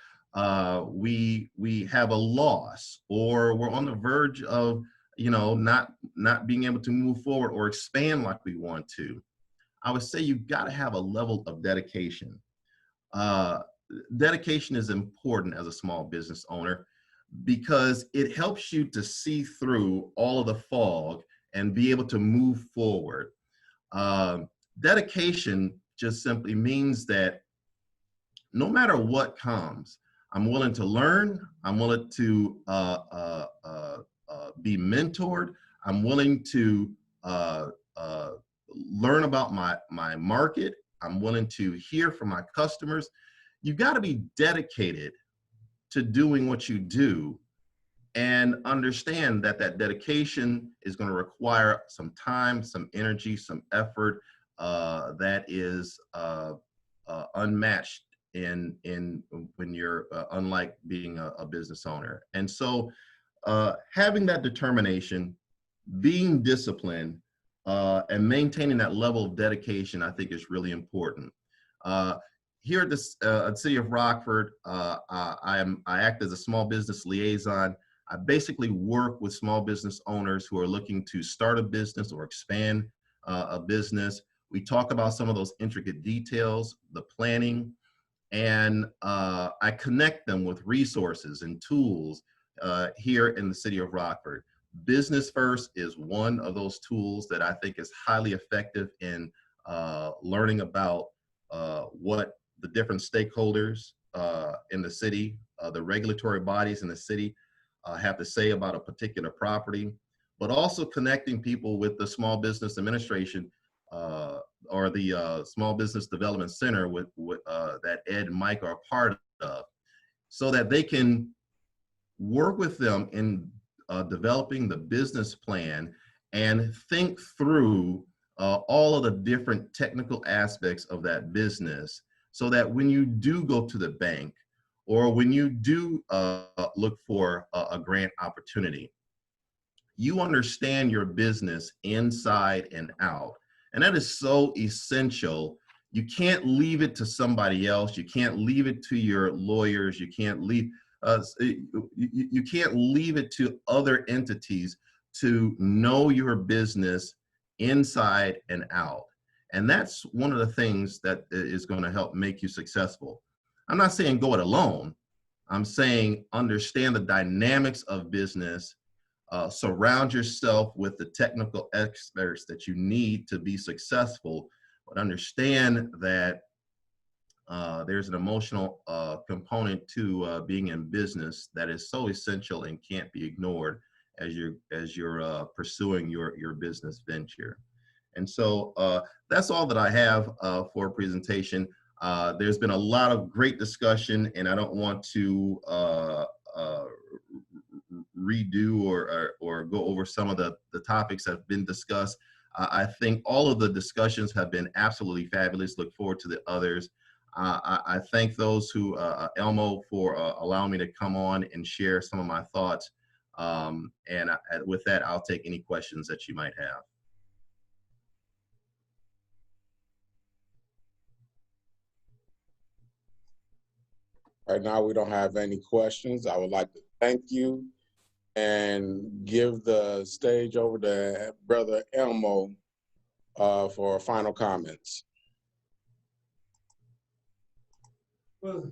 we have a loss, or we're on the verge of not being able to move forward or expand like we want to, I would say you've got to have a level of dedication. Dedication is important as a small business owner because it helps you to see through all of the fog and be able to move forward. Dedication just simply means that no matter what comes, I'm willing to learn, I'm willing to be mentored, I'm willing to learn about my market, I'm willing to hear from my customers. You've got to be dedicated to doing what you do and understand that that dedication is going to require some time, some energy, some effort that is unmatched in when you're unlike being a business owner. And so having that determination, being disciplined, and maintaining that level of dedication, I think is really important. Here at the City of Rockford, I act as a small business liaison. I basically work with small business owners who are looking to start a business or expand a business. We talk about some of those intricate details, the planning, and I connect them with resources and tools here in the City of Rockford. Business First is one of those tools that I think is highly effective in learning about what the different stakeholders in the city, the regulatory bodies in the city have to say about a particular property, but also connecting people with the Small Business Administration or the Small Business Development Center with that Ed and Mike are a part of, so that they can work with them in developing the business plan and think through all of the different technical aspects of that business, so that when you do go to the bank or when you do look for a grant opportunity, you understand your business inside and out. And that is so essential. You can't leave it to somebody else. You can't leave it to your lawyers. You can't leave you can't leave it to other entities to know your business inside and out. And that's one of the things that is going to help make you successful. I'm not saying go it alone. I'm saying understand the dynamics of business, surround yourself with the technical experts that you need to be successful, but understand that there's an emotional component to being in business that is so essential and can't be ignored as you're pursuing your business venture. And so that's all that I have for a presentation. There's been a lot of great discussion, and I don't want to redo or go over some of the topics that have been discussed. I think all of the discussions have been absolutely fabulous. Look forward to the others. I thank those who, Elmo, for allowing me to come on and share some of my thoughts. And with that, I'll take any questions that you might have. Right now, we don't have any questions. I would like to thank you and give the stage over to Brother Elmo for final comments. Well,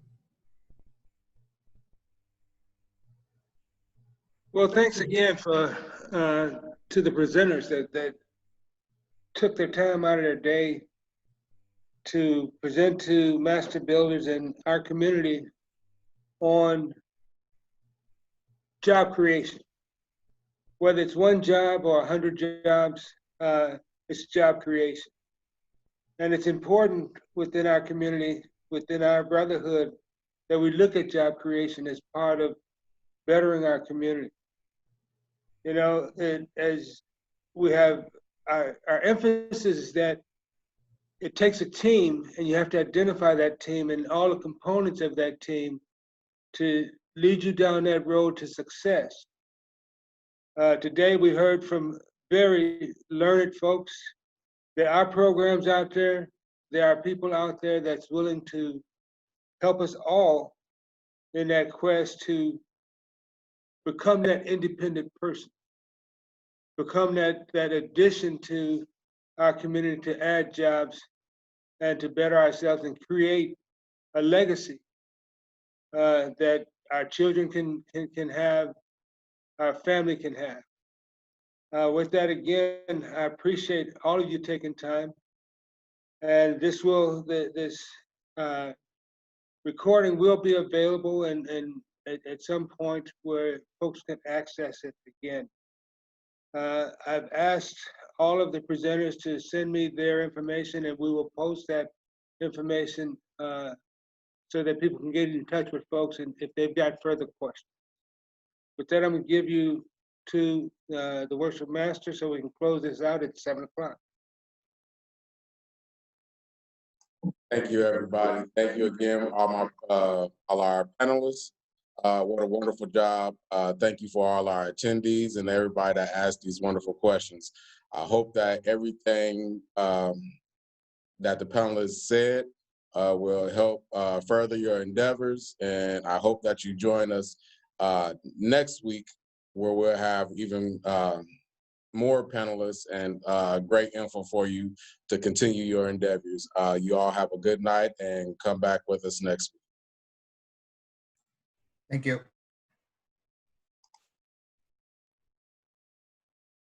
thanks again for to the presenters that took their time out of their day to present to master builders in our community on job creation. Whether it's one job or 100 jobs, it's job creation. And it's important within our community, within our brotherhood, that we look at job creation as part of bettering our community. You know, as we have, our emphasis is that it takes a team, and you have to identify that team and all the components of that team to lead you down that road to success. Today we heard from very learned folks. There are programs out there. There are people out there that's willing to help us all in that quest to become that independent person, become that addition to our community to add jobs and to better ourselves and create a legacy that our children can have, our family can have. With that, again, I appreciate all of you taking time. And this recording will be available and at some point where folks can access it again. I've asked all of the presenters to send me their information, and we will post that information so that people can get in touch with folks and if they've got further questions. With that, I'm going to give you to the worship master so we can close this out at 7 o'clock. Thank you, everybody. Thank you again, all our panelists. What a wonderful job. Thank you for all our attendees and everybody that asked these wonderful questions. I hope that everything that the panelists said will help further your endeavors. And I hope that you join us next week where we'll have even more panelists and great info for you to continue your endeavors. You all have a good night and come back with us next week. Thank you.